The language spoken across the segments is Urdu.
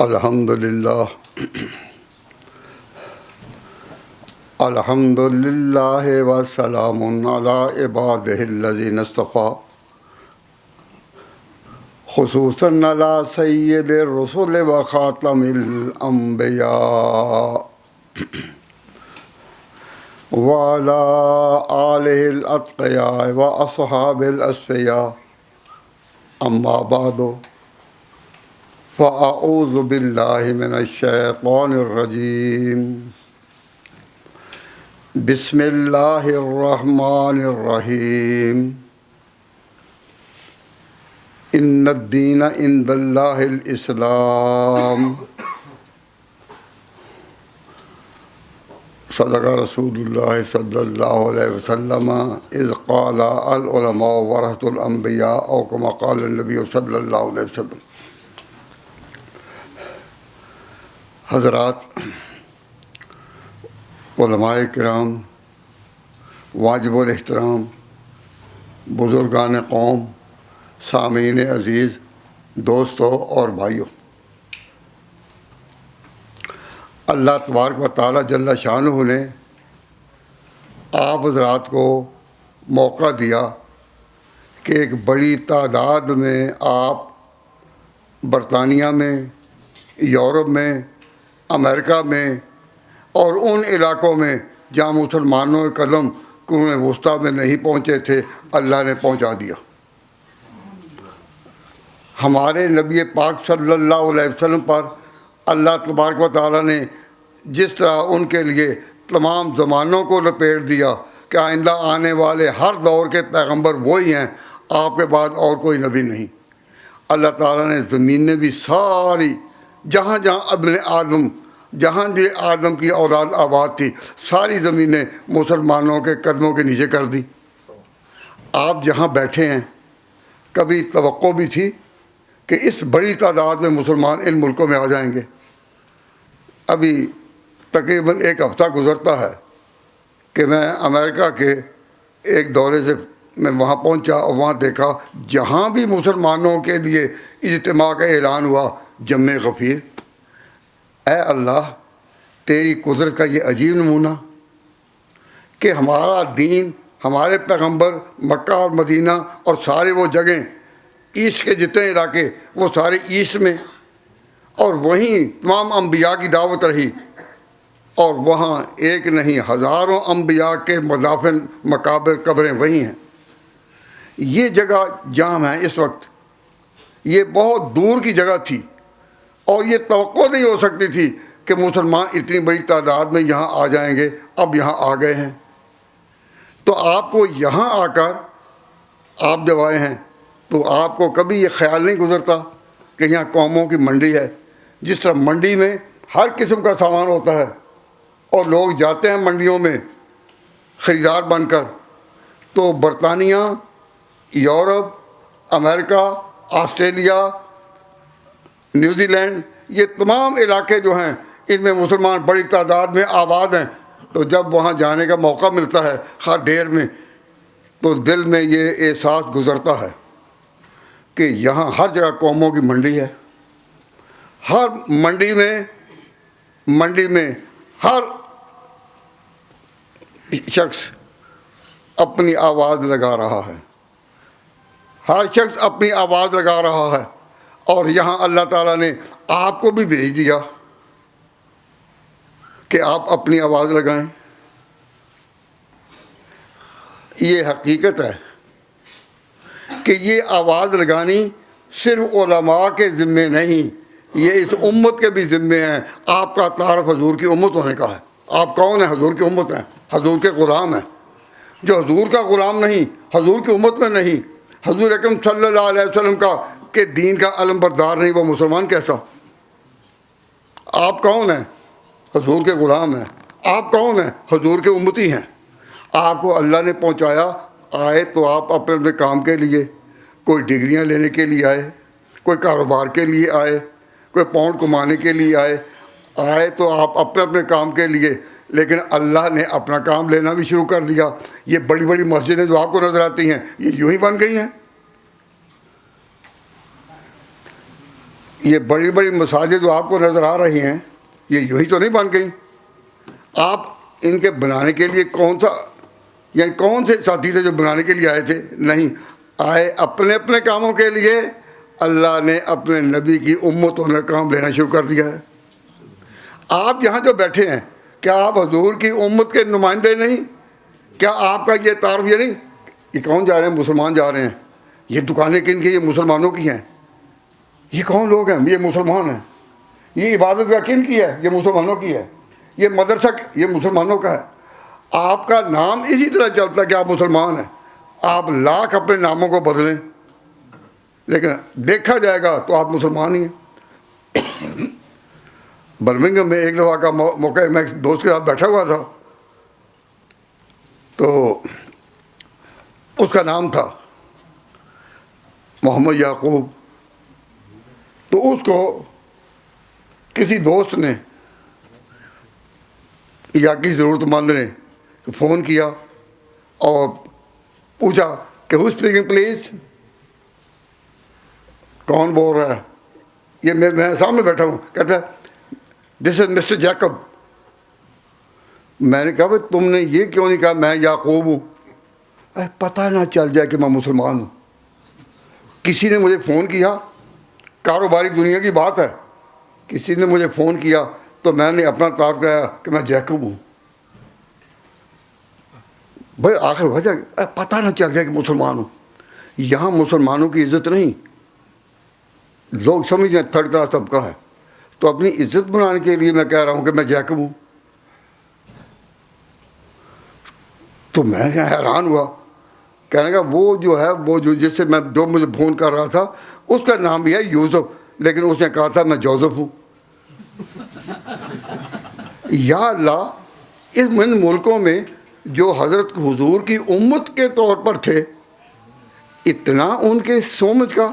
الحمدللہ الحمدللہ وسلام علی عبادہ الذین اصطفیٰ خصوصاً علی سید الرسل و خاتم الانبیاء وعلی آلہ الاتقیاء و اصحاب الاصفیاء اما بعد فاعوذ باللہ من الشیطان الرجیم بسم اللہ الرحمن الرحیم ان الدین عند اللہ الاسلام صدق رسول اللہ صلی اللہ علیہ وسلم اذ قال العلماء ورثۃ الانبیاء او کما قال النبی صلی اللہ علیہ وسلم۔ حضرات، علماء کرام، واجب الاحترام، بزرگان قوم، سامعین عزیز، دوستوں اور بھائیوں، اللہ تبارک و تعالیٰ جل شانہ نے آپ حضرات کو موقع دیا کہ ایک بڑی تعداد میں آپ برطانیہ میں، یورپ میں، امریکہ میں اور ان علاقوں میں جہاں مسلمانوں کے قدم قرون وسطیٰ میں نہیں پہنچے تھے، اللہ نے پہنچا دیا۔ ہمارے نبی پاک صلی اللہ علیہ وسلم پر اللہ تبارک و تعالیٰ نے جس طرح ان کے لیے تمام زمانوں کو لپیٹ دیا کہ آئندہ آنے والے ہر دور کے پیغمبر وہی ہیں، آپ کے بعد اور کوئی نبی نہیں۔ اللہ تعالیٰ نے زمینیں بھی ساری جہاں جہاں ابن آدم، جہاں آدم کی اولاد آباد تھی، ساری زمینیں مسلمانوں کے قدموں کے نیچے کر دی۔ آپ جہاں بیٹھے ہیں، کبھی توقع بھی تھی کہ اس بڑی تعداد میں مسلمان ان ملکوں میں آ جائیں گے؟ ابھی تقریباً ایک ہفتہ گزرتا ہے کہ میں امریکہ کے ایک دورے سے میں وہاں پہنچا اور وہاں دیکھا جہاں بھی مسلمانوں کے لیے اجتماع کا اعلان ہوا، جمع غفیر۔ اے اللہ، تیری قدرت کا یہ عجیب نمونہ کہ ہمارا دین، ہمارے پیغمبر مکہ اور مدینہ اور سارے وہ جگہیں، ایسٹ کے جتنے علاقے، وہ سارے ایسٹ میں، اور وہیں تمام انبیاء کی دعوت رہی، اور وہاں ایک نہیں ہزاروں انبیاء کے مدافن، مقابر، قبریں وہیں ہیں۔ یہ جگہ جام ہے اس وقت، یہ بہت دور کی جگہ تھی اور یہ توقع نہیں ہو سکتی تھی کہ مسلمان اتنی بڑی تعداد میں یہاں آ جائیں گے۔ اب یہاں آ گئے ہیں، تو آپ کو یہاں آ کر، آپ جب آئے ہیں تو آپ کو کبھی یہ خیال نہیں گزرتا کہ یہاں قوموں کی منڈی ہے؟ جس طرح منڈی میں ہر قسم کا سامان ہوتا ہے اور لوگ جاتے ہیں منڈیوں میں خریدار بن کر، تو برطانیہ، یورپ، امریکہ، آسٹریلیا، نیوزی لینڈ، یہ تمام علاقے جو ہیں ان میں مسلمان بڑی تعداد میں آباد ہیں۔ تو جب وہاں جانے کا موقع ملتا ہے، خواہ دیر میں، تو دل میں یہ احساس گزرتا ہے کہ یہاں ہر جگہ قوموں کی منڈی ہے۔ ہر منڈی میں ہر شخص اپنی آواز لگا رہا ہے، ہر شخص اپنی آواز لگا رہا ہے، اور یہاں اللہ تعالیٰ نے آپ کو بھی بھیج دیا کہ آپ اپنی آواز لگائیں۔ یہ حقیقت ہے کہ یہ آواز لگانی صرف علماء کے ذمے نہیں، یہ اس امت کے بھی ذمے ہیں۔ آپ کا تعارف حضور کی امت ہونے کا ہے۔ آپ کون ہیں؟ حضور کی امت ہیں، حضور کے غلام ہیں۔ جو حضور کا غلام نہیں، حضور کی امت میں نہیں، حضور اکرم صلی اللہ علیہ وسلم کا کہ دین کا علم بردار نہیں، وہ مسلمان کیسا؟ آپ کون ہیں؟ حضور کے غلام ہیں۔ آپ کون ہیں؟ حضور کے امتی ہیں۔ آپ کو اللہ نے پہنچایا، آئے تو آپ اپنے اپنے کام کے لیے، کوئی ڈگریاں لینے کے لیے آئے، کوئی کاروبار کے لیے آئے، کوئی پاؤنڈ کمانے کے لیے آئے تو آپ اپنے اپنے کام کے لیے، لیکن اللہ نے اپنا کام لینا بھی شروع کر دیا۔ یہ بڑی بڑی مسجدیں جو آپ کو نظر آتی ہیں، یہ یوں ہی بن گئی ہیں۔ یہ بڑی بڑی مساجد جو آپ کو نظر آ رہی ہیں یہ یوں ہی تو نہیں بن گئی. آپ ان کے بنانے کے لیے کون سے ساتھی تھے جو بنانے کے لیے آئے تھے؟ نہیں، آئے اپنے اپنے کاموں کے لیے. اللہ نے اپنے نبی کی امتوں نے کام لینا شروع کر دیا ہے. آپ یہاں جو بیٹھے ہیں کیا آپ حضور کی امت کے نمائندے نہیں؟ کیا آپ کا یہ تعارف یہ نہیں؟ یہ کون جا رہے ہیں؟ مسلمان جا رہے ہیں. یہ دکانیں کن کی؟ یہ مسلمانوں کی ہیں. یہ کون لوگ ہیں؟ یہ مسلمان ہیں. یہ عبادت کا کن کی ہے؟ یہ مسلمانوں کی ہے. یہ مدرسہ یہ مسلمانوں کا ہے. آپ کا نام اسی طرح چلتا ہے کہ آپ مسلمان ہیں. آپ لاکھ اپنے ناموں کو بدلیں لیکن دیکھا جائے گا تو آپ مسلمان ہی ہیں. برمنگھم میں ایک دفعہ کا موقع، میں ایک دوست کے ساتھ بیٹھا ہوا تھا تو اس کا نام تھا محمد یعقوب. تو اس کو کسی دوست نے یا کسی ضرورت مند نے فون کیا اور پوچھا کہ ہو اسپیکنگ پلیز، کون بول رہا ہے؟ یہ میں سامنے بیٹھا ہوں. کہتا ہے دس از مسٹر جیکب. میں نے کہا بھائی تم نے یہ کیوں نہیں کہا میں یعقوب ہوں؟ پتہ نہ چل جائے کہ میں مسلمان ہوں. کسی نے مجھے فون کیا، کاروباری دنیا کی بات ہے، کسی نے مجھے فون کیا تو میں نے اپنا تعارف کرایا کہ میں جیکب ہوں. بھائی آخر وجہ پتہ نہ چل جائے کہ مسلمان ہوں. یہاں مسلمانوں کی عزت نہیں، لوگ سمجھتے ہیں تھرڈ کلاس طبقہ ہے. تو اپنی عزت بنانے کے لیے میں کہہ رہا ہوں کہ میں جیکب ہوں. تو میں حیران ہوا. کہنے کا وہ جو جس سے جو مجھے فون کر رہا تھا اس کا نام بھی ہے یوسف، لیکن اس نے کہا تھا میں جوزف ہوں. یا اللہ، ان ملکوں میں جو حضرت حضور کی امت کے طور پر تھے، اتنا ان کے سمجھ کا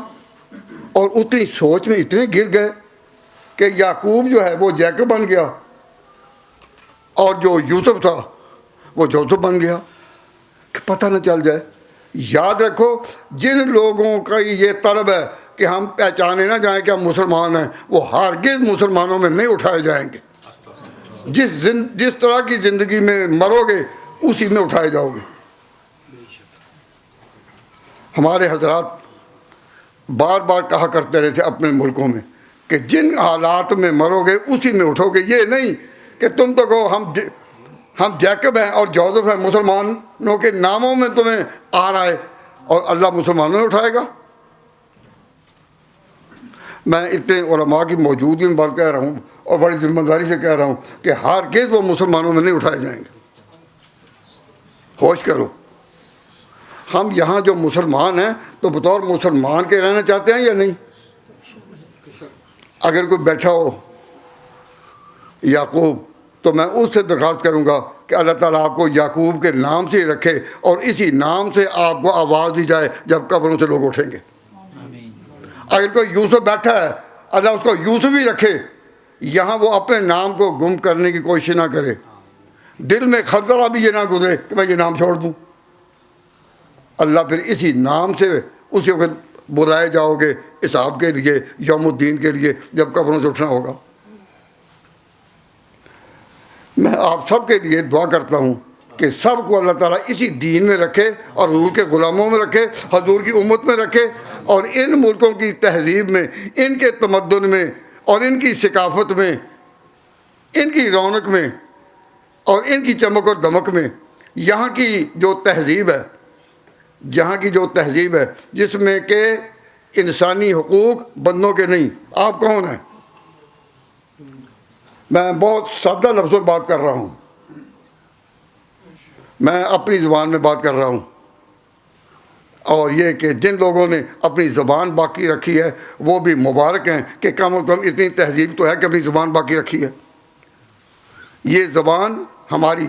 اور اتنی سوچ میں اتنے گر گئے کہ یعقوب جو ہے وہ جیکب بن گیا اور جو یوسف تھا وہ جوزف بن گیا. کہ پتہ نہ چل جائے. یاد رکھو جن لوگوں کا یہ طلب ہے کہ ہم پہچانے نہ جائیں کہ ہم مسلمان ہیں، وہ ہرگز مسلمانوں میں نہیں اٹھائے جائیں گے. جس طرح کی زندگی میں مرو گے اسی میں اٹھائے جاؤ گے. ہمارے حضرات بار بار کہا کرتے رہے تھے اپنے ملکوں میں کہ جن حالات میں مرو گے اسی میں اٹھو گے. یہ نہیں کہ تم تو کہو ہم جیکب ہیں اور جوزف ہیں، مسلمانوں کے ناموں میں تمہیں آ رہا ہے اور اللہ مسلمانوں نے اٹھائے گا. میں اتنے علماء کی موجودگی میں بات کہہ رہا ہوں اور بڑی ذمہ داری سے کہہ رہا ہوں کہ ہرگز وہ مسلمانوں میں نہیں اٹھائے جائیں گے. ہوش کرو. ہم یہاں جو مسلمان ہیں تو بطور مسلمان کے رہنا چاہتے ہیں یا نہیں؟ اگر کوئی بیٹھا ہو یعقوب تو میں اس سے درخواست کروں گا کہ اللہ تعالیٰ آپ کو یعقوب کے نام سے ہی رکھے اور اسی نام سے آپ کو آواز دی جائے جب قبروں سے لوگ اٹھیں گے. اگر کوئی یوسف بیٹھا ہے اللہ اس کو یوسف ہی رکھے. یہاں وہ اپنے نام کو گم کرنے کی کوشش نہ کرے. دل میں خطرہ بھی یہ نہ گزرے کہ میں یہ نام چھوڑ دوں. اللہ پھر اسی نام سے اسی وقت بلائے جاؤ گے حساب کے لیے، یوم الدین کے لیے، جب قبروں سے اٹھنا ہوگا. میں آپ سب کے لیے دعا کرتا ہوں کہ سب کو اللہ تعالیٰ اسی دین میں رکھے اور حضور کے غلاموں میں رکھے، حضور کی امت میں رکھے، اور ان ملکوں کی تہذیب میں، ان کے تمدن میں اور ان کی ثقافت میں، ان کی رونق میں اور ان کی چمک اور دمک میں یہاں کی جو تہذیب ہے جس میں کہ انسانی حقوق بندوں کے نہیں. آپ کون ہیں؟ میں بہت سادہ لفظوں میں بات کر رہا ہوں، میں اپنی زبان میں بات کر رہا ہوں. اور یہ کہ جن لوگوں نے اپنی زبان باقی رکھی ہے وہ بھی مبارک ہیں کہ کم از کم اتنی تہذیب تو ہے کہ اپنی زبان باقی رکھی ہے. یہ زبان ہماری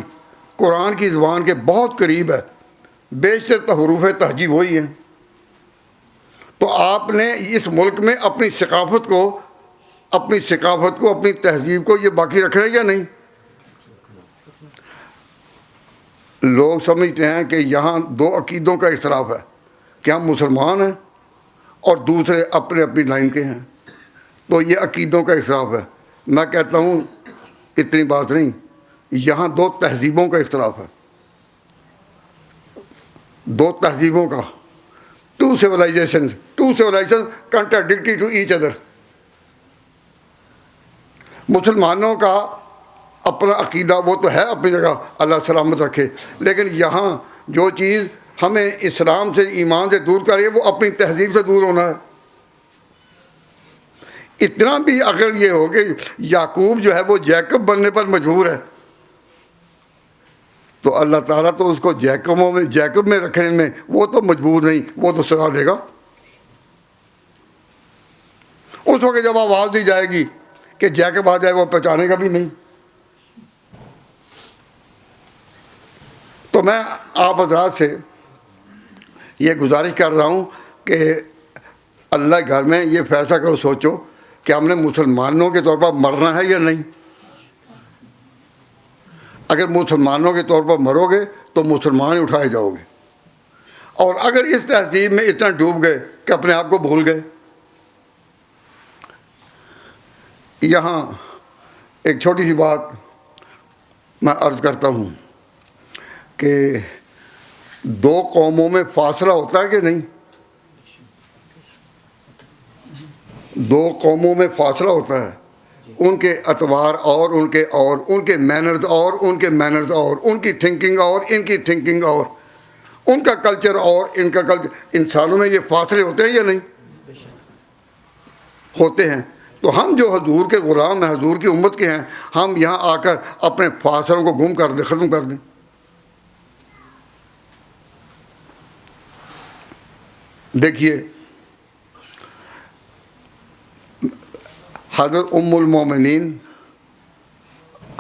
قرآن کی زبان کے بہت قریب ہے، بیشتر حروف تہجی وہی ہیں. تو آپ نے اس ملک میں اپنی ثقافت کو، اپنی تہذیب کو یہ باقی رکھنا ہے یا نہیں؟ لوگ سمجھتے ہیں کہ یہاں دو عقیدوں کا اختلاف ہے کہ ہم مسلمان ہیں اور دوسرے اپنی لائن کے ہیں. تو یہ عقیدوں کا اختلاف ہے. میں کہتا ہوں اتنی بات نہیں، یہاں دو تہذیبوں کا اختلاف ہے، دو تہذیبوں کا. Two civilisation contradictory to each other. مسلمانوں کا اپنا عقیدہ وہ تو ہے اپنی جگہ، اللہ سلامت رکھے، لیکن یہاں جو چیز ہمیں اسلام سے ایمان سے دور کرے وہ اپنی تہذیب سے دور ہونا ہے. اتنا بھی اگر یہ ہو کہ یعقوب جو ہے وہ جیکب بننے پر مجبور ہے، تو اللہ تعالیٰ تو اس کو جیکب میں رکھنے میں وہ تو مجبور نہیں، وہ تو سزا دے گا. اس وقت جب آواز دی جائے گی کہ جیکب آ جائے وہ پہچانے گا بھی نہیں. تو میں آپ حضرات سے یہ گزارش کر رہا ہوں کہ اللہ کے گھر میں یہ فیصلہ کرو، سوچو کہ ہم نے مسلمانوں کے طور پر مرنا ہے یا نہیں. اگر مسلمانوں کے طور پر مرو گے تو مسلمان ہی اٹھائے جاؤ گے، اور اگر اس تہذیب میں اتنا ڈوب گئے کہ اپنے آپ کو بھول گئے. یہاں ایک چھوٹی سی بات میں عرض کرتا ہوں کہ دو قوموں میں فاصلہ ہوتا ہے کہ نہیں؟ دو قوموں میں فاصلہ ہوتا ہے، ان کے اطوار اور ان کے مینرز اور ان کے مینرز اور ان کی تھنکنگ اور ان کی تھنکنگ اور ان کا کلچر اور ان کا کلچر. انسانوں میں یہ فاصلے ہوتے ہیں یا نہیں؟ ہوتے ہیں. تو ہم جو حضور کے غلام ہیں، حضور کی امت کے ہیں، ہم یہاں آ کر اپنے فاصلوں کو گم کر دیں، ختم کر دیں. دیکھیے حضرت ام المومنین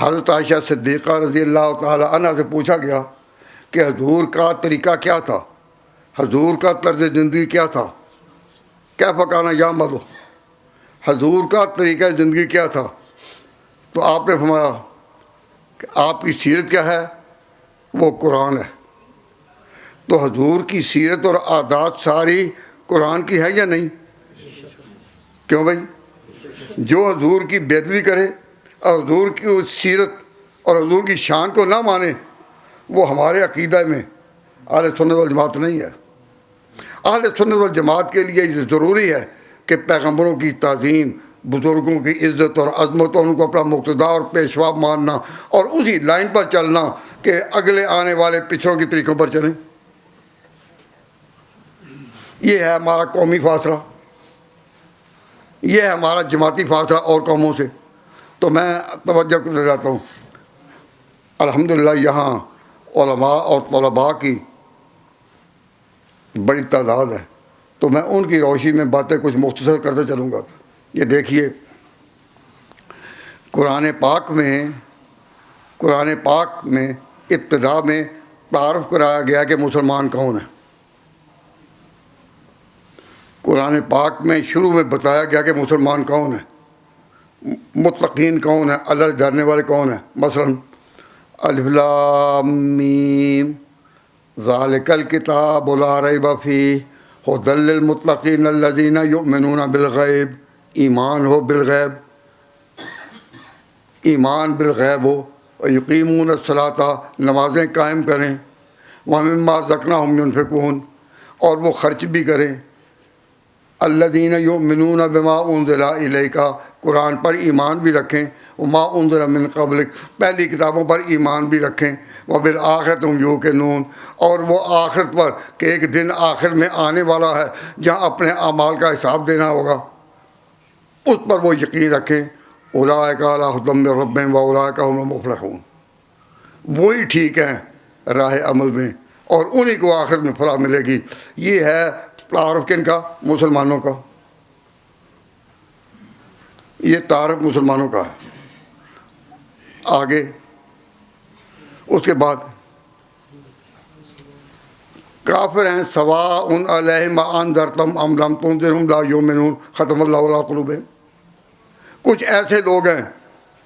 حضرت عائشہ صدیقہ رضی اللہ تعالی عنہ سے پوچھا گیا کہ حضور کا طریقہ کیا تھا، حضور کا طرز زندگی کیا تھا، کیف کان یعمل، حضور کا طریقہ زندگی کیا تھا. تو آپ نے فرمایا کہ آپ کی سیرت کیا ہے، وہ قرآن ہے. تو حضور کی سیرت اور عادات ساری قرآن کی ہے یا نہیں؟ کیوں بھائی؟ جو حضور کی بےادبی کرے اور حضور کی سیرت اور حضور کی شان کو نہ مانے، وہ ہمارے عقیدہ میں اہل سنت والجماعت نہیں ہے. اہل سنت والجماعت کے لیے یہ ضروری ہے کہ پیغمبروں کی تعظیم، بزرگوں کی عزت اور عظمت، اور ان کو اپنا مقتدا اور پیشوا ماننا، اور اسی لائن پر چلنا کہ اگلے آنے والے پچھڑوں کی طریقوں پر چلیں. یہ ہے ہمارا قومی فاصلہ، یہ ہے ہمارا جماعتی فاصلہ اور قوموں سے. تو میں توجہ کو لے جاتا ہوں، الحمدللہ یہاں علماء اور طلباء کی بڑی تعداد ہے، تو میں ان کی روشنی میں باتیں کچھ مختصر کرتے چلوں گا. یہ دیکھیے قرآن پاک میں ابتدا میں تعارف کرایا گیا کہ مسلمان کون ہے. قرآن پاک میں شروع میں بتایا گیا کہ مسلمان کون ہے، متقین کون ہے، اللہ سے ڈرنے والے کون ہیں. مثلا الف لام میم ذالک الکتاب لا ریب فیہ ھدی للمتقین الذین یؤمنون بالغیب. ایمان ہو بالغیب، ایمان بالغیب ہو، اور یقیمون الصلاۃ، نمازیں قائم کریں، ومما رزقناہم ینفقون، اور وہ خرچ بھی کریں. الذین یؤمنون بما انزل الیک، قرآن پر ایمان بھی رکھیں، وما انزل من قبلک، پہلی کتابوں پر ایمان بھی رکھیں. وبالآخرۃ هم یوقنون، اور وہ آخرت پر کہ ایک دن آخر میں آنے والا ہے جہاں اپنے اعمال کا حساب دینا ہوگا، اس پر وہ یقین رکھیں. اولئک علی ھدی من ربہم واولئک هم المفلحون، وہی ٹھیک ہیں راہ عمل میں، اور انہی کو آخرت میں فلاح ملے گی. یہ ہے تعارف کن کا؟ مسلمانوں کا. یہ تعارف مسلمانوں کا ہے. آگے اس کے بعد کافر ہیں سواء علیہم انذرتہم ام لم تنذرہم لا یؤمنون، ختم اللہ علی قلوبہم. کچھ ایسے لوگ ہیں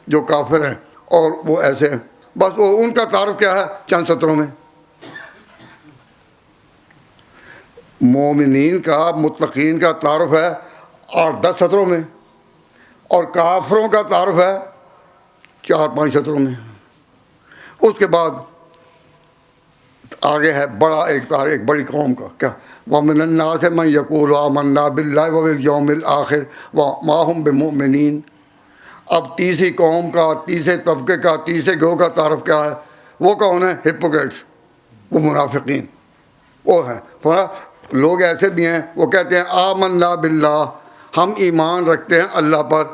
جو کافر ہیں اور وہ ایسے ہیں، بس وہ ان کا تعارف کیا ہے چند سطروں میں. مومنین کا، متقین کا تعارف ہے 8-10 سطروں میں. اور کافروں کا تعارف ہے 4-5 سطروں میں. اس کے بعد آگے ہے بڑا ایک تعارف ایک بڑی قوم کا. کیا؟ وَمِنَ النَّاسِ مَن يَقُولُ آمَنَّا بِاللَّهِ وَبِالْيَوْمِ الْآخِرِ وَمَا هُمْ بِمُؤْمِنِينَ. اب تیسری قوم کا، تیسرے طبقے کا، تیسرے گروہ کا تعارف کیا ہے؟ وہ کون ہے؟ ہپوکریٹس، وہ منافقین. وہ ہیں لوگ ایسے بھی ہیں وہ کہتے ہیں آمنا باللہ، ہم ایمان رکھتے ہیں اللہ پر،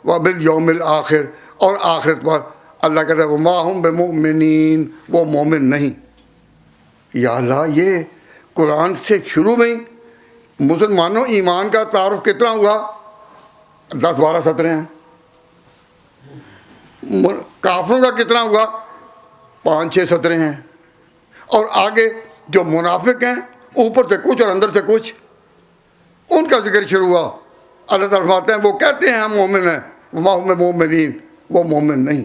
وبالیوم الآخر، اور آخرت پر. اللہ کہتا ہے وما ہم بمؤمنین، وہ مومن نہیں. یا اللہ، یہ قرآن سے شروع میں ہی مسلمانوں ایمان کا تعارف کتنا ہوا؟ 10-12 سطریں ہیں. کافروں کا کتنا ہوا؟ 5-6 سطریں ہیں. اور آگے جو منافق ہیں اوپر سے کچھ اور اندر سے کچھ، ان کا ذکر شروع ہوا. اللہ تعالیٰ فرماتے ہیں وہ کہتے ہیں ہم مومن ہیں، وما ہم مومنین، وہ مومن نہیں.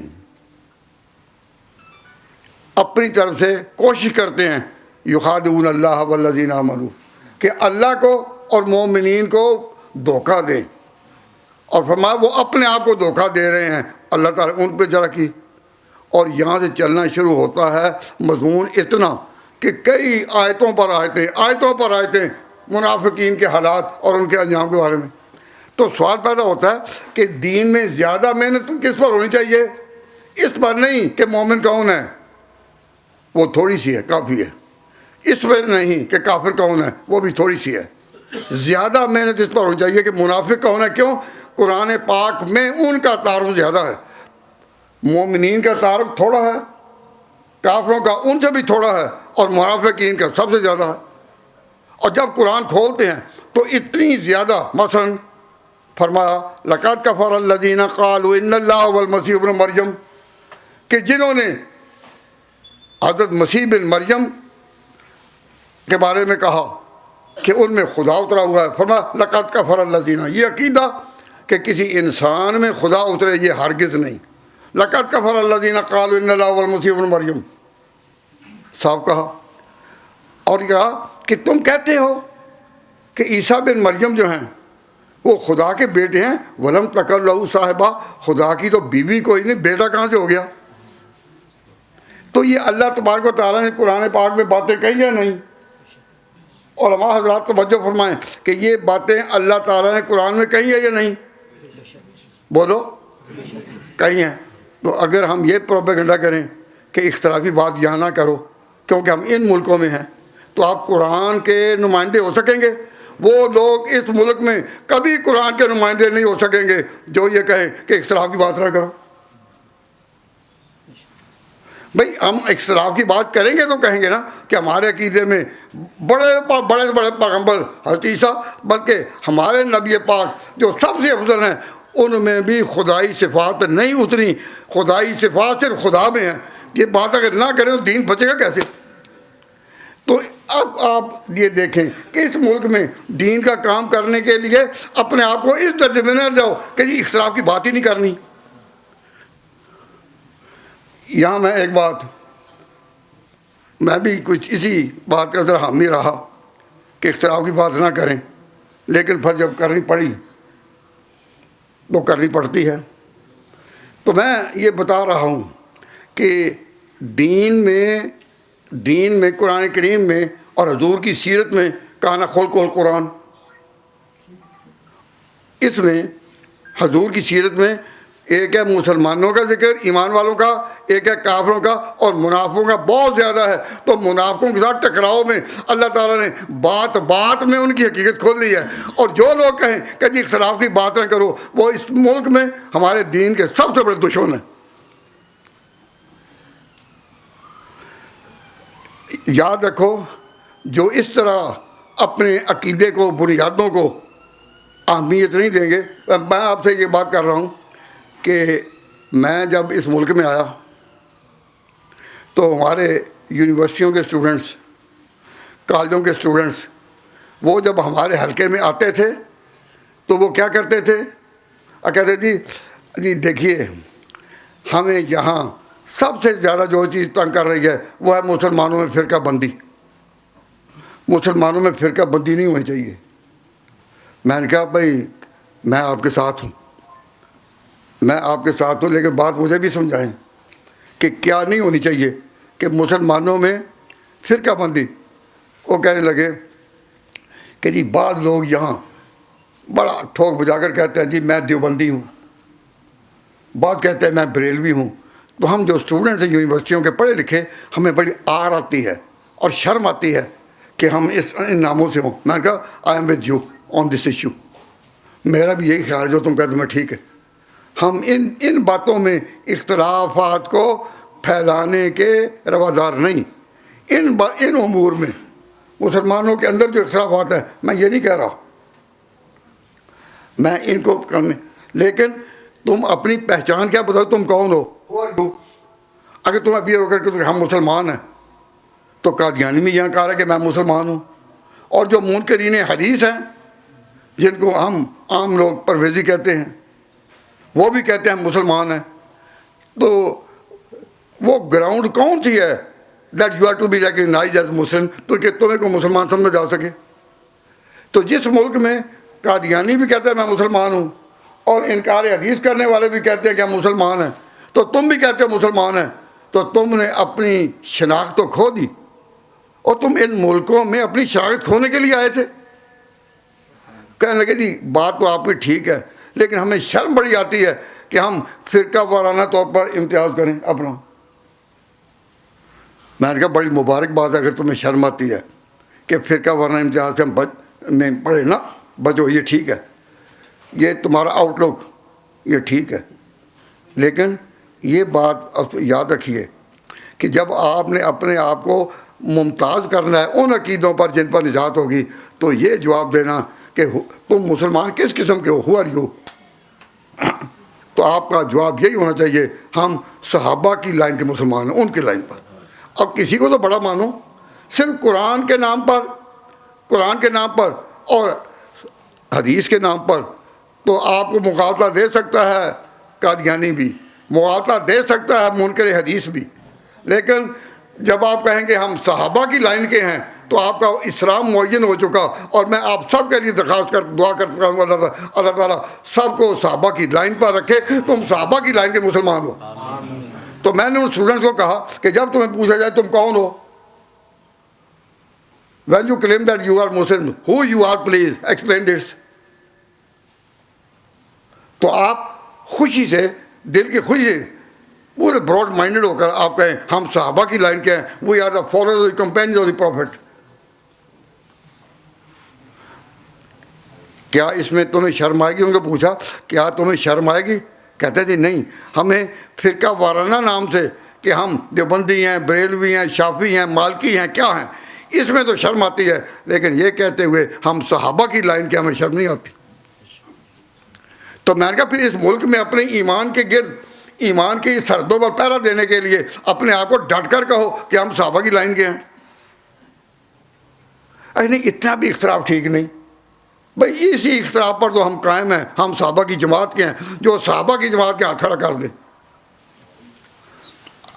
اپنی طرف سے کوشش کرتے ہیں یخادعون اللہ والذین آمنوا، کہ اللہ کو اور مومنین کو دھوکہ دیں. اور فرمایا وہ اپنے آپ کو دھوکہ دے رہے ہیں. اللہ تعالیٰ ان پہ ذرا کی. اور یہاں سے چلنا شروع ہوتا ہے مضمون اتنا کہ کئی آیتوں پر آیتیں منافقین کے حالات اور ان کے انجام کے بارے میں. تو سوال پیدا ہوتا ہے کہ دین میں زیادہ محنت کس پر ہونی چاہیے؟ اس پر نہیں کہ مومن کون ہے، وہ تھوڑی سی ہے، کافی ہے. اس پر نہیں کہ کافر کون ہے، وہ بھی تھوڑی سی ہے. زیادہ محنت اس پر ہونی چاہیے کہ منافق کون ہے. کیوں؟ قرآن پاک میں ان کا تعارف زیادہ ہے. مومنین کا تعارف تھوڑا ہے، کافروں کا ان سے بھی تھوڑا ہے، اور منافقین کا سب سے زیادہ ہے. اور جب قرآن کھولتے ہیں تو اتنی زیادہ، مثلا فرمایا لقد کفر الذین قالوا ان اللہ والمسیح ابن مریم، کہ جنہوں نے حضرت مسیح بن مریم کے بارے میں کہا کہ ان میں خدا اترا ہوا ہے. فرمایا لقد کفر الذین، یہ عقیدہ کہ کسی انسان میں خدا اترے یہ ہرگز نہیں. لقد کفر الذین قالوا ان اللہ والمسیح ابن مریم صاحب کہا. اور کہا کہ تم کہتے ہو کہ عیسیٰ بن مریم جو ہیں وہ خدا کے بیٹے ہیں. ولم تکن لہ صاحبہ، خدا کی تو بیوی کوئی نہیں، بیٹا کہاں سے ہو گیا؟ تو یہ اللہ تبارک و تعالیٰ نے قرآن پاک میں باتیں کہی ہیں نہیں؟ علماء حضرات توجہ فرمائیں کہ یہ باتیں اللہ تعالیٰ نے قرآن میں کہی ہیں یا نہیں؟ بولو، کہی ہیں. تو اگر ہم یہ پروپیگنڈا کریں کہ اختلافی بات یہاں نہ کرو کیونکہ ہم ان ملکوں میں ہیں، تو آپ قرآن کے نمائندے ہو سکیں گے؟ وہ لوگ اس ملک میں کبھی قرآن کے نمائندے نہیں ہو سکیں گے جو یہ کہیں کہ اختلاف کی بات نہ کرو. بھئی ہم اختلاف کی بات کریں گے تو کہیں گے نا کہ ہمارے عقیدے میں بڑے پیغمبر حضرت عیسیٰ، بلکہ ہمارے نبی پاک جو سب سے افضل ہیں ان میں بھی خدائی صفات نہیں اتری، خدائی صفات صرف خدا میں ہیں. یہ بات اگر نہ کریں تو دین بچے گا کیسے؟ تو اب آپ یہ دیکھیں کہ اس ملک میں دین کا کام کرنے کے لیے اپنے آپ کو اس درجے میں نہ جاؤ کہ جی اختلاف کی بات ہی نہیں کرنی. یہاں میں ایک بات، میں بھی کچھ اسی بات کا ذرا حامی رہا کہ اختلاف کی بات نہ کریں، لیکن پھر جب کرنی پڑی تو کرنی پڑتی ہے. تو میں یہ بتا رہا ہوں کہ دین میں قرآن کریم میں اور حضور کی سیرت میں کانا خلق القرآن، اس میں حضور کی سیرت میں ایک ہے مسلمانوں کا ذکر، ایمان والوں کا، ایک ہے کافروں کا، اور منافقوں کا بہت زیادہ ہے. تو منافقوں کے ساتھ ٹکراؤ میں اللہ تعالیٰ نے بات میں ان کی حقیقت کھول لی ہے. اور جو لوگ کہیں کہ جی اختلاف کی بات نہ کرو، وہ اس ملک میں ہمارے دین کے سب سے بڑے دشمن ہیں. یاد رکھو، جو اس طرح اپنے عقیدے کو، بنیادوں کو اہمیت نہیں دیں گے. میں آپ سے یہ بات کر رہا ہوں کہ میں جب اس ملک میں آیا تو ہمارے یونیورسٹیوں کے اسٹوڈنٹس، کالجوں کے اسٹوڈنٹس، وہ جب ہمارے حلقے میں آتے تھے تو وہ کیا کرتے تھے؟ کہتے جی دیکھیے، ہمیں یہاں سب سے زیادہ جو چیز تنگ کر رہی ہے وہ ہے مسلمانوں میں فرقہ بندی. مسلمانوں میں فرقہ بندی نہیں ہونی چاہیے. میں نے کہا بھائی میں آپ کے ساتھ ہوں، میں آپ کے ساتھ ہوں، لیکن بات مجھے بھی سمجھائیں کہ کیا نہیں ہونی چاہیے کہ مسلمانوں میں فرقہ بندی. وہ کہنے لگے کہ جی بعض لوگ یہاں بڑا ٹھوک بجا کر کہتے ہیں جی میں دیوبندی ہوں، بعض کہتے ہیں میں بریلوی ہوں. تو ہم جو اسٹوڈنٹس ہیں یونیورسٹیوں کے پڑھے لکھے، ہمیں بڑی آر آتی ہے اور شرم آتی ہے کہ ہم ان ناموں سے ہوں. میں نے کہا I am with you on this issue. میرا بھی یہی خیال ہے جو تم کہتے میں ٹھیک ہے. ہم ان باتوں میں اختلافات کو پھیلانے کے روادار نہیں. ان امور میں مسلمانوں کے اندر جو اختلافات ہیں، میں یہ نہیں کہہ رہا میں ان کو کرنے، لیکن تم اپنی پہچان کیا بتاؤ، تم کون ہو. اگر تم ابھی رو کر کے ہم مسلمان ہیں، تو قادیانی میں یہاں کہا رہا ہے کہ میں مسلمان ہوں. اور جو منکرین حدیث ہیں جن کو ہم عام لوگ پرویزی کہتے ہیں، وہ بھی کہتے ہیں ہم مسلمان ہیں. تو وہ گراؤنڈ کون سی ہے that you are to be recognised as Muslim, تو کہ تمہیں کو مسلمان سمجھا جا سکے. تو جس ملک میں قادیانی بھی کہتے ہیں میں مسلمان ہوں، اور انکار حدیث کرنے والے بھی کہتے ہیں کہ ہم مسلمان ہیں، تو تم بھی کہتے ہو مسلمان ہیں، تو تم نے اپنی شناخت تو کھو دی. اور تم ان ملکوں میں اپنی شناخت کھونے کے لیے آئے تھے. کہنے لگے جی بات تو آپ کی ٹھیک ہے، لیکن ہمیں شرم بڑی آتی ہے کہ ہم فرقہ وارانہ طور پر امتیاز کریں اپنا. میں نے کہا بڑی مبارک بات ہے اگر تمہیں شرم آتی ہے کہ فرقہ وارانہ امتیاز سے ہم نہیں پڑھے نا، بچو، یہ ٹھیک ہے، یہ تمہارا آؤٹ لک یہ ٹھیک ہے. لیکن یہ بات یاد رکھیے کہ جب آپ نے اپنے آپ کو ممتاز کرنا ہے ان عقیدوں پر جن پر نجات ہوگی، تو یہ جواب دینا کہ تم مسلمان کس قسم کے ہو، ہو آر یو، تو آپ کا جواب یہی ہونا چاہیے ہم صحابہ کی لائن کے مسلمان ہیں، ان کی لائن پر. اب کسی کو تو بڑا مانو، صرف قرآن کے نام پر اور حدیث کے نام پر تو آپ کو مقابلہ دے سکتا ہے قادیانی بھی، مقابلہ دے سکتا ہے منکر حدیث بھی. لیکن جب آپ کہیں گے ہم صحابہ کی لائن کے ہیں، تو آپ کا اسلام معین ہو چکا. اور میں آپ سب کے لیے دعا کرتا ہوں اللہ تعالیٰ سب کو صحابہ کی لائن پر رکھے. تم صحابہ کی لائن کے مسلمان ہو. تو میں نے ان اسٹوڈنٹس کو کہا کہ جب تمہیں پوچھا جائے تم کون ہو، when you claim that you are Muslim, who you are, please explain this. تو آپ خوشی سے، دل کی خوشی سے، پورے براڈ مائنڈڈ ہو کر آپ کہیں ہم صحابہ کی لائن کے ہیں، we are the followers of the companions of the prophet. کیا اس میں تمہیں شرم آئے گی؟ ان کو پوچھا کیا تمہیں شرم آئے گی؟ کہتے جی نہیں، ہمیں فرقہ وارانہ نام سے کہ ہم دیوبندی ہیں، بریلوی ہیں، شافعی ہیں، مالکی ہیں، کیا ہیں، اس میں تو شرم آتی ہے، لیکن یہ کہتے ہوئے ہم صحابہ کی لائن کے ہمیں شرم نہیں آتی. تو میں نے کہا پھر اس ملک میں اپنے ایمان کے گرد، ایمان کی سرحدوں پر پہرا دینے کے لیے اپنے آپ کو ڈٹ کر کہو کہ ہم صحابہ کی لائن کے ہیں. نہیں، اتنا بھی اختلاف ٹھیک نہیں بھائی. اسی اختلاف پر تو ہم قائم ہیں، ہم صحابہ کی جماعت کے ہیں. جو صحابہ کی جماعت کے ہاتھ کھڑا کر دے،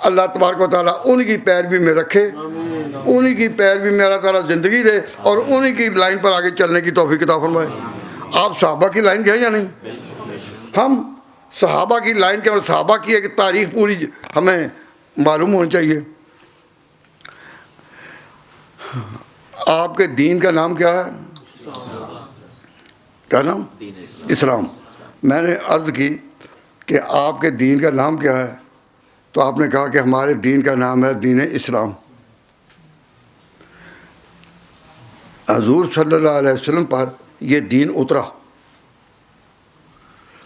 اللہ تبارک و تعالیٰ ان کی پیروی میں رکھے، انہی کی پیروی میں اللہ تعالیٰ زندگی دے اور انہی کی لائن پر آگے چلنے کی توفیق عطا فرمائے. آپ صحابہ کی لائن کے ہیں یا نہیں؟ ہم صحابہ کی لائن کے، اور صحابہ کی ایک تاریخ پوری ہمیں معلوم ہونی چاہیے. آپ کے دین کا نام کیا ہے؟ کیا نام؟ اسلام. میں نے عرض کی کہ آپ کے دین کا نام کیا ہے؟ تو آپ نے کہا کہ ہمارے دین کا نام ہے دین اسلام. حضور صلی اللہ علیہ وسلم پر یہ دین اترا.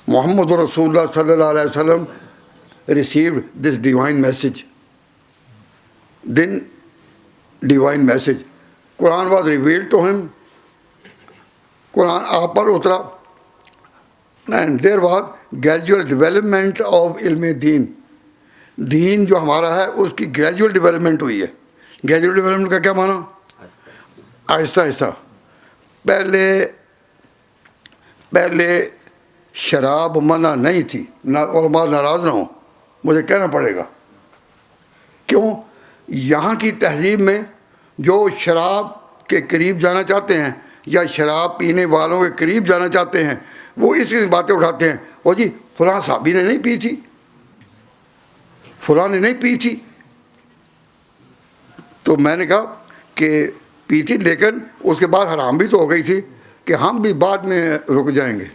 محمد رسول اللہ صلی اللہ علیہ وسلم received this divine message. Then divine message. Quran was revealed to him. قرآن آپ پر اترا. And there was gradual development of علم دین. دین جو ہمارا ہے اس کی گریجول ڈیولپمنٹ ہوئی ہے. گریجول ڈیولپمنٹ کا کیا معنی؟ آہستہ آہستہ. پہلے شراب منع نہیں تھی. علماء ناراض نہ ہوں، مجھے کہنا پڑے گا. کیوں؟ یہاں کی تہذیب میں جو شراب کے قریب جانا چاہتے ہیں یا شراب پینے والوں کے قریب جانا چاہتے ہیں، وہ اس کی باتیں اٹھاتے ہیں. وہ جی فلاں صحابی نے نہیں پی تھی، فلاں نے نہیں پی تھی. تو میں نے کہا کہ پی تھی، لیکن اس کے بعد حرام بھی تو ہو گئی تھی کہ ہم بھی بعد میں رک جائیں گے،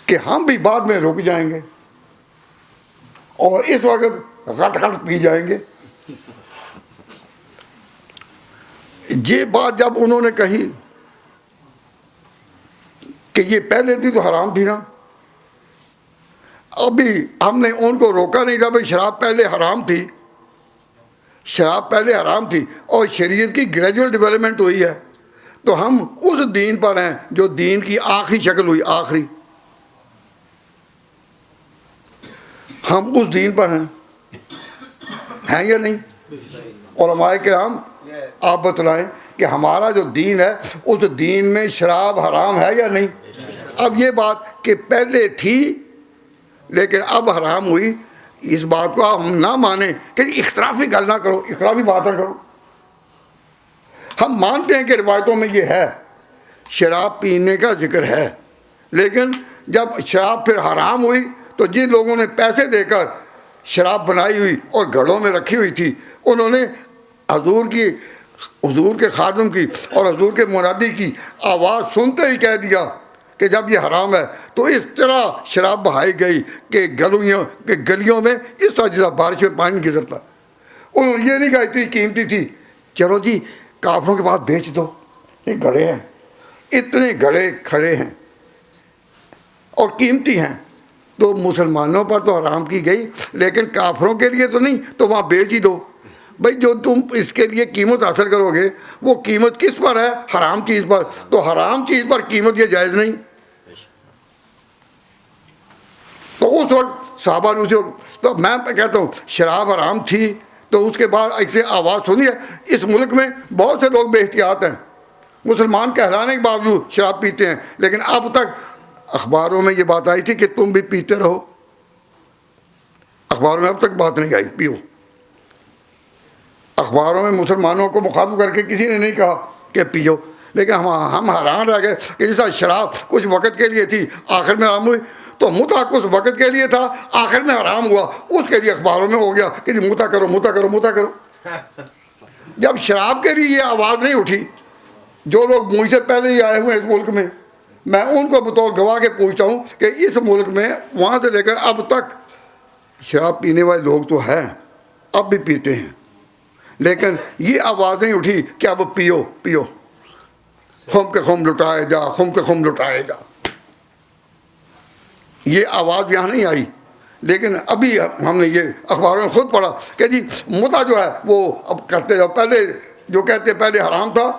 کہ ہم بھی بعد میں رک جائیں گے اور اس وقت غٹ غٹ پی جائیں گے. یہ بات جب انہوں نے کہی کہ یہ پہلے تھی تو حرام تھی نا، ابھی ہم نے ان کو روکا نہیں تھا. بھائی شراب پہلے حرام تھی، شراب پہلے حرام تھی اور شریعت کی گریجول ڈیولپمنٹ ہوئی ہے، تو ہم اس دین پر ہیں جو دین کی آخری شکل ہوئی، آخری. ہم اس دین پر ہیں یا نہیں؟ علماء کرام آپ بتلائیں کہ ہمارا جو دین ہے اس دین میں شراب حرام ہے یا نہیں؟ اب یہ بات کہ پہلے تھی لیکن اب حرام ہوئی، اس بات کو ہم نہ مانیں کہ اختلافی گل نہ کرو، اختلافی بات نہ کرو. ہم مانتے ہیں کہ روایتوں میں یہ ہے، شراب پینے کا ذکر ہے، لیکن جب شراب پھر حرام ہوئی تو جن لوگوں نے پیسے دے کر شراب بنائی ہوئی اور گھڑوں میں رکھی ہوئی تھی، انہوں نے حضور کے خادم کی اور حضور کے منادی کی آواز سنتے ہی کہہ دیا کہ جب یہ حرام ہے، تو اس طرح شراب بہائی گئی کہ گلیوں میں اس طرح جیسا بارش میں پانی گزرتا. انہوں نے یہ نہیں کہا اتنی قیمتی تھی چلو جی کافروں کے پاس بیچ دو، یہ گھڑے ہیں، اتنے گھڑے کھڑے ہیں اور قیمتی ہیں، تو مسلمانوں پر تو حرام کی گئی لیکن کافروں کے لیے تو نہیں، تو وہاں بیچ ہی دو. بھائی جو تم اس کے لیے قیمت حاصل کرو گے وہ قیمت کس پر ہے؟ حرام چیز پر. تو حرام چیز پر قیمت یہ جائز نہیں. تو اس وقت صحابہ نے تو میں کہتا ہوں شراب حرام تھی، تو اس کے بعد ایسے آواز سنی ہے. اس ملک میں بہت سے لوگ بے احتیاط ہیں، مسلمان کہلانے کے باوجود شراب پیتے ہیں، لیکن اب تک اخباروں میں یہ بات آئی تھی کہ تم بھی پیتے رہو. اخباروں میں اب تک بات نہیں آئی پیو. اخباروں میں مسلمانوں کو مخاطب کر کے کسی نے نہیں کہا کہ پیو، لیکن ہم حیران رہ گئے کہ جیسا شراب کچھ وقت کے لیے تھی آخر میں حرام ہوئی، تو متع کچھ وقت کے لیے تھا آخر میں حرام ہوا، اس کے لیے اخباروں میں ہو گیا کہ جی متع کرو متع کرو متع کرو. جب شراب کے لیے یہ آواز نہیں اٹھی، جو لوگ مجھ سے پہلے ہی آئے ہوئے ہیں اس ملک میں ان کو بطور گواہ کے پوچھتا ہوں کہ اس ملک میں وہاں سے لے کر اب تک شراب پینے والے لوگ تو ہیں، اب بھی پیتے ہیں، لیکن یہ آواز نہیں اٹھی کہ اب پیو پیو، خم کے خم لٹائے جا، خم کے خم لٹائے جا. یہ آواز یہاں نہیں آئی. لیکن ابھی ہم نے یہ اخباروں میں خود پڑھا کہ جی متع جو ہے وہ اب کرتے جاؤ. پہلے جو کہتے پہلے حرام تھا،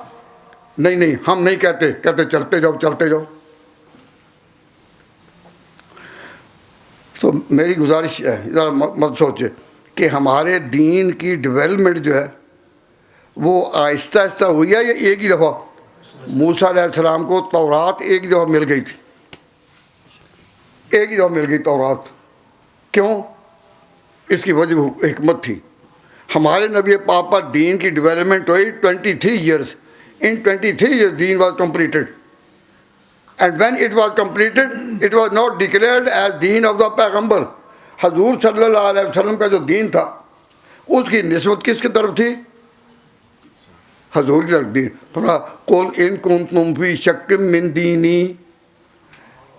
نہیں ہم نہیں کہتے چلتے جاؤ چلتے جاؤ. تو میری گزارش ہے ذرا مت سوچے کہ ہمارے دین کی ڈیولپمنٹ جو ہے وہ آہستہ آہستہ ہوئی ہے یا ایک ہی دفعہ؟ موسیٰ علیہ السلام کو تورات ایک ہی دفعہ مل گئی تھی، ایک ہی دفعہ مل گئی تورات. کیوں؟ اس کی وجہ حکمت تھی. ہمارے نبی پاک پر دین کی ڈیولپمنٹ ہوئی 23 years. In 23 years deen was completed, and when it was completed it was not declared as deen of the پیغمبر. حضور صلی اللہ علیہ وسلم کا جو دین تھا اس کی نسبت کس کی طرف تھی؟ حضور کی طرف. دین قل ان کنتم فی شک من دینی،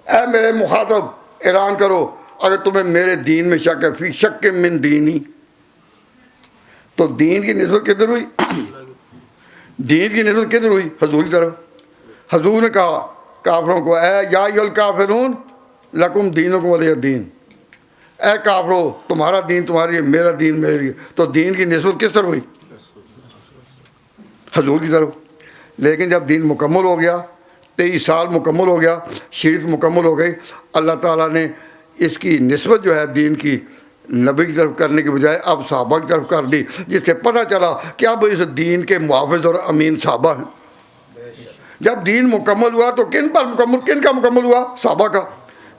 اے میرے مخاطب اعلان کرو اگر تمہیں میرے دین میں شک ہے، فی شک من دینی. تو دین کی نسبت کدھر ہوئی؟ دین کی نسبت کدھر ہوئی؟ حضور کی طرف. حضور نے کہا کافروں کو اے یا ایھا الکافرون لکم دینکم ولی دین، اے کافرو تمہارا دین تمہارے لیے، میرا دین میرے لیے. تو دین کی نسبت کس طرف ہوئی؟ حضور کی طرف. لیکن جب دین مکمل ہو گیا، 23 سال مکمل ہو گیا، شریعت مکمل ہو گئی، اللہ تعالیٰ نے اس کی نسبت جو ہے دین کی نبی کی طرف کرنے کے بجائے اب صحابہ کی طرف کر دی، جس سے پتہ چلا کہ اب اس دین کے محافظ اور امین صحابہ ہیں. جب دین مکمل ہوا تو کن کا مکمل ہوا؟ صحابہ کا.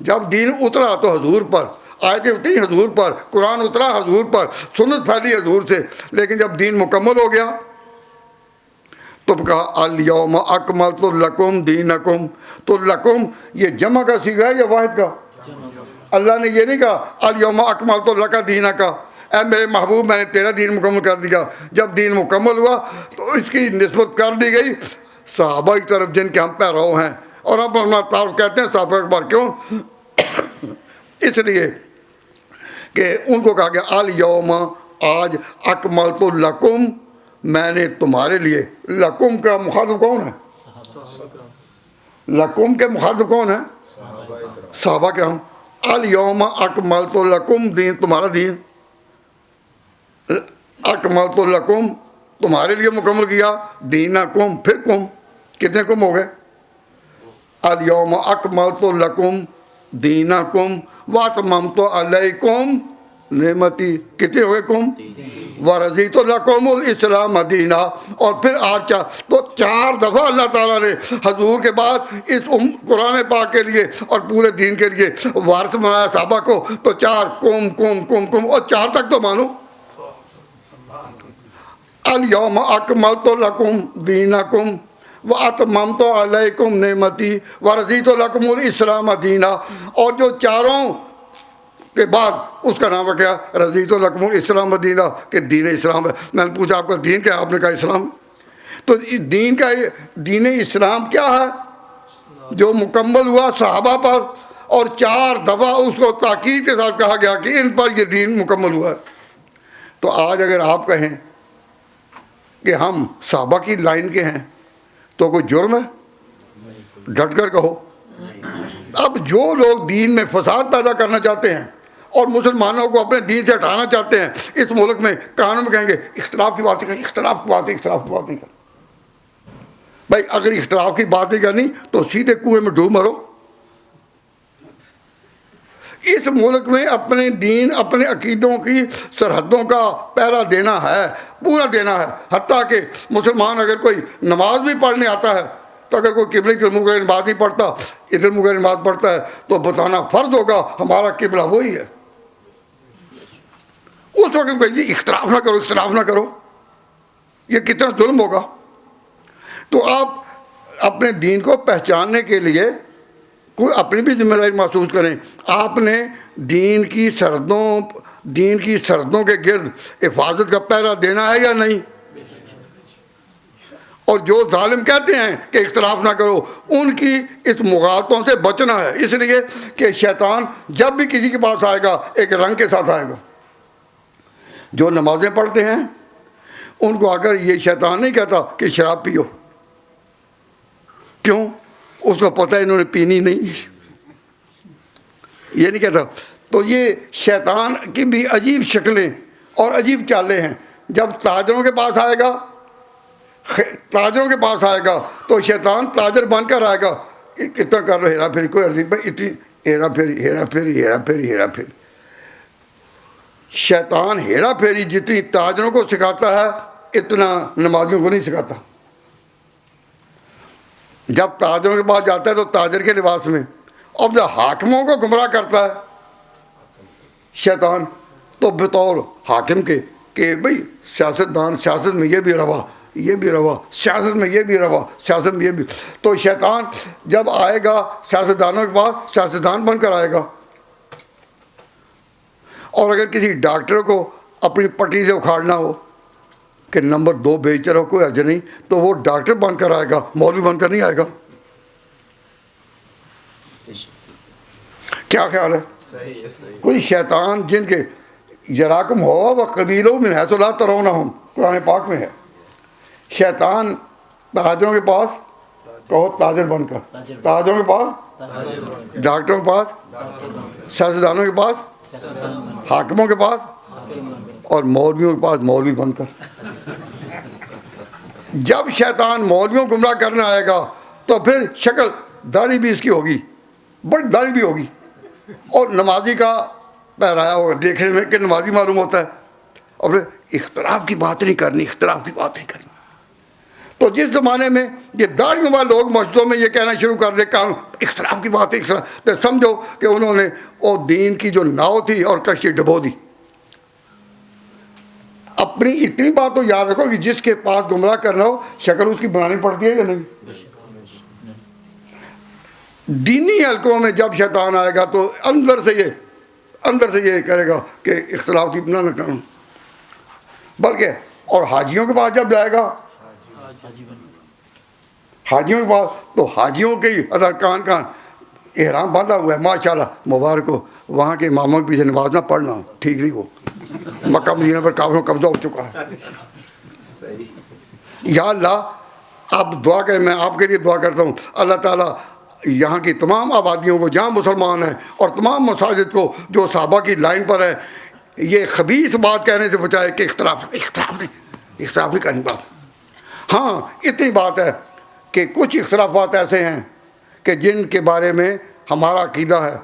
جب دین اترا تو حضور پر، آیتیں اتری حضور پر، قرآن اترا حضور پر، سنت پھیلی حضور سے. لیکن جب دین مکمل ہو گیا تو کہا الیوم اکملت لکم دینکم. تو لکم یہ جمع کا صیغہ ہے یا واحد کا؟ اللہ نے یہ نہیں کہا الیوم اکملت لک دینک، اے میرے محبوب میں نے تیرا دین مکمل کر دیا. جب دین مکمل ہوا تو اس کی نسبت کر دی گئی صحابہ کی طرف جن کے ہم پیرو ہیں. اور ہم اپنا تعارف کہتے ہیں صحابہ اکبر. کیوں؟ اس لیے کہ ان کو کہا گیا الیوم، آج اکملت لکم، میں نے تمہارے لیے. لکم کا مخاطب کون ہے؟ لکم کے مخاطب کون ہے؟ صحابہ کرام. الیوم اکملت لکم، دین تمہارا دین. اکملت لکم تمہارے لیے مکمل کیا. دینکم، پھر کم، کتنے کم ہو گئے؟ الیوم اکملت لکم دینکم واتممت علیکم نعمتی. کتنے ہوئے کم؟ ورضیت لکم الاسلام دینا. اور پھر تو 4 دفعہ اللہ تعالیٰ نے حضور کے بعد اس قرآن پاک کے لیے اور پورے دین کے لیے وارث بنایا صحابہ کو. تو 4 کم کم کم کم، اور 4 تک تو مانو. الیوم اکملت لکم دینکم واتممت علیکم نعمتی ورضیت لکم الاسلام دینا. اور جو 4 کے بعد اس کا نام رکھا رضیت لکم الاسلام دینا، کہ دین اسلام ہے. میں نے پوچھا آپ کا دین کیا ہے؟ آپ نے کہا اسلام. تو دین کا دین اسلام کیا ہے؟ جو مکمل ہوا صحابہ پر، اور 4 دفعہ اس کو تاکید کے ساتھ کہا گیا کہ ان پر یہ دین مکمل ہوا ہے. تو آج اگر آپ کہیں کہ ہم صحابہ کی لائن کے ہیں تو کوئی جرم ہے؟ ڈٹ کر کہو. اب جو لوگ دین میں فساد پیدا کرنا چاہتے ہیں اور مسلمانوں کو اپنے دین سے ہٹانا چاہتے ہیں، اس ملک میں قانون میں کہیں گے اختلاف کی بات کریں، اختلاف کی بات نہیں کریں. بھائی اگر اختلاف کی بات نہیں کرنی تو سیدھے کنویں میں ڈوب مرو. اس ملک میں اپنے دین، اپنے عقیدوں کی سرحدوں کا پہرا دینا ہے، پورا دینا ہے. حتیٰ کہ مسلمان اگر کوئی نماز بھی پڑھنے آتا ہے تو اگر کوئی قبلے کی طرف منہ کر نماز نہیں پڑھتا، ادھر منہ کر نماز پڑھتا ہے، تو بتانا فرض ہوگا ہمارا قبلہ وہی ہے. اس وقت کہیں جی اختلاف نہ کرو، اختلاف نہ کرو، یہ کتنا ظلم ہوگا. تو آپ اپنے دین کو پہچاننے کے لیے کوئی اپنی بھی ذمہ داری محسوس کریں. آپ نے دین کی سرحدوں کے گرد حفاظت کا پہرا دینا ہے یا نہیں؟ اور جو ظالم کہتے ہیں کہ اختلاف نہ کرو، ان کی اس مغالطوں سے بچنا ہے. اس لیے کہ شیطان جب بھی کسی کے پاس آئے گا ایک رنگ کے ساتھ آئے گا. جو نمازیں پڑھتے ہیں ان کو اگر یہ شیطان نہیں کہتا کہ شراب پیو، کیوں؟ اس کو پتہ ہے انہوں نے پینی نہیں، یہ نہیں کہتا. تو یہ شیطان کی بھی عجیب شکلیں اور عجیب چالیں ہیں. جب تاجروں کے پاس آئے گا تو شیطان تاجر بن کر آئے گا. کتنا کر رہے ہیرا پھیری، کوئی عرض نہیں بھائی، اتنی ہیرا پھیری. شیطان ہیرا پھیری جتنی تاجروں کو سکھاتا ہے اتنا نمازیوں کو نہیں سکھاتا. جب تاجروں کے پاس جاتا ہے تو تاجر کے لباس میں، اب جب حاکموں کو گمراہ کرتا ہے شیطان تو بطور حاکم کے کہ بھئی سیاستدان، سیاست میں یہ بھی روا، سیاست میں یہ بھی روا، سیاست میں یہ بھی. تو شیطان جب آئے گا سیاستدانوں کے پاس، سیاستدان بن کر آئے گا. اور اگر کسی ڈاکٹر کو اپنی پٹی سے اکھاڑنا ہو کہ نمبر 2 بیچتے رہو کوئی حرج نہیں، تو وہ ڈاکٹر بن کر آئے گا، مولوی بن کر نہیں آئے گا. کیا خیال ہے؟ کوئی شیطان جن کے یراکم ہوا و قبیلوں من حیث لا ترونہم، قرآن پاک میں ہے. شیطان تاجروں کے پاس، کہو تاجر بن کر، تاجروں کے پاس، ڈاکٹروں کے پاس، سیاستدانوں کے پاس، حاکموں کے پاس، اور مولویوں کے پاس مولوی بن کر. جب شیطان مولویوں کو گمراہ کرنے آئے گا تو پھر شکل داڑھی بھی اس کی ہوگی، بڑی داڑھی بھی ہوگی، اور نمازی کا پہرایا ہوگا، دیکھنے میں کہ نمازی معلوم ہوتا ہے. اور پھر اختلاف کی بات نہیں کرنی. تو جس زمانے میں یہ داڑھیوں والے لوگ مسجدوں میں یہ کہنا شروع کر دے کہ اختلاف کی بات ہے، تو سمجھو کہ انہوں نے وہ دین کی جو ناؤ تھی اور کشتی ڈبو دی. اپنی اتنی بات تو یاد رکھو کہ جس کے پاس گمراہ کرنا ہو شکل اس کی بنانی پڑتی ہے یا نہیں؟ دینی حلقوں میں جب شیطان آئے گا تو اندر سے یہ کرے گا کہ اختلاف کی بنا نہ کروں، بلکہ اور حاجیوں کے پاس جب جائے گا، حاجیوں کے پاس تو حاجیوں کے ہی کان احرام باندھا ہوا ہے ماشاءاللہ مبارک ہو، وہاں کے اماموں کے پیچھے نماز نہ پڑھنا ٹھیک نہیں ہو، مکہ مدینہ پر کافروں قبضہ ہو چکا ہے۔ یا اللہ آپ دعا کریں، میں آپ کے لیے دعا کرتا ہوں اللہ تعالیٰ یہاں کی تمام آبادیوں کو جہاں مسلمان ہیں اور تمام مساجد کو جو صحابہ کی لائن پر ہے یہ خبیث بات کہنے سے بچائے کہ اختلاف نہیں کرنی بات۔ ہاں اتنی بات ہے کہ کچھ اختلافات ایسے ہیں کہ جن کے بارے میں ہمارا عقیدہ ہے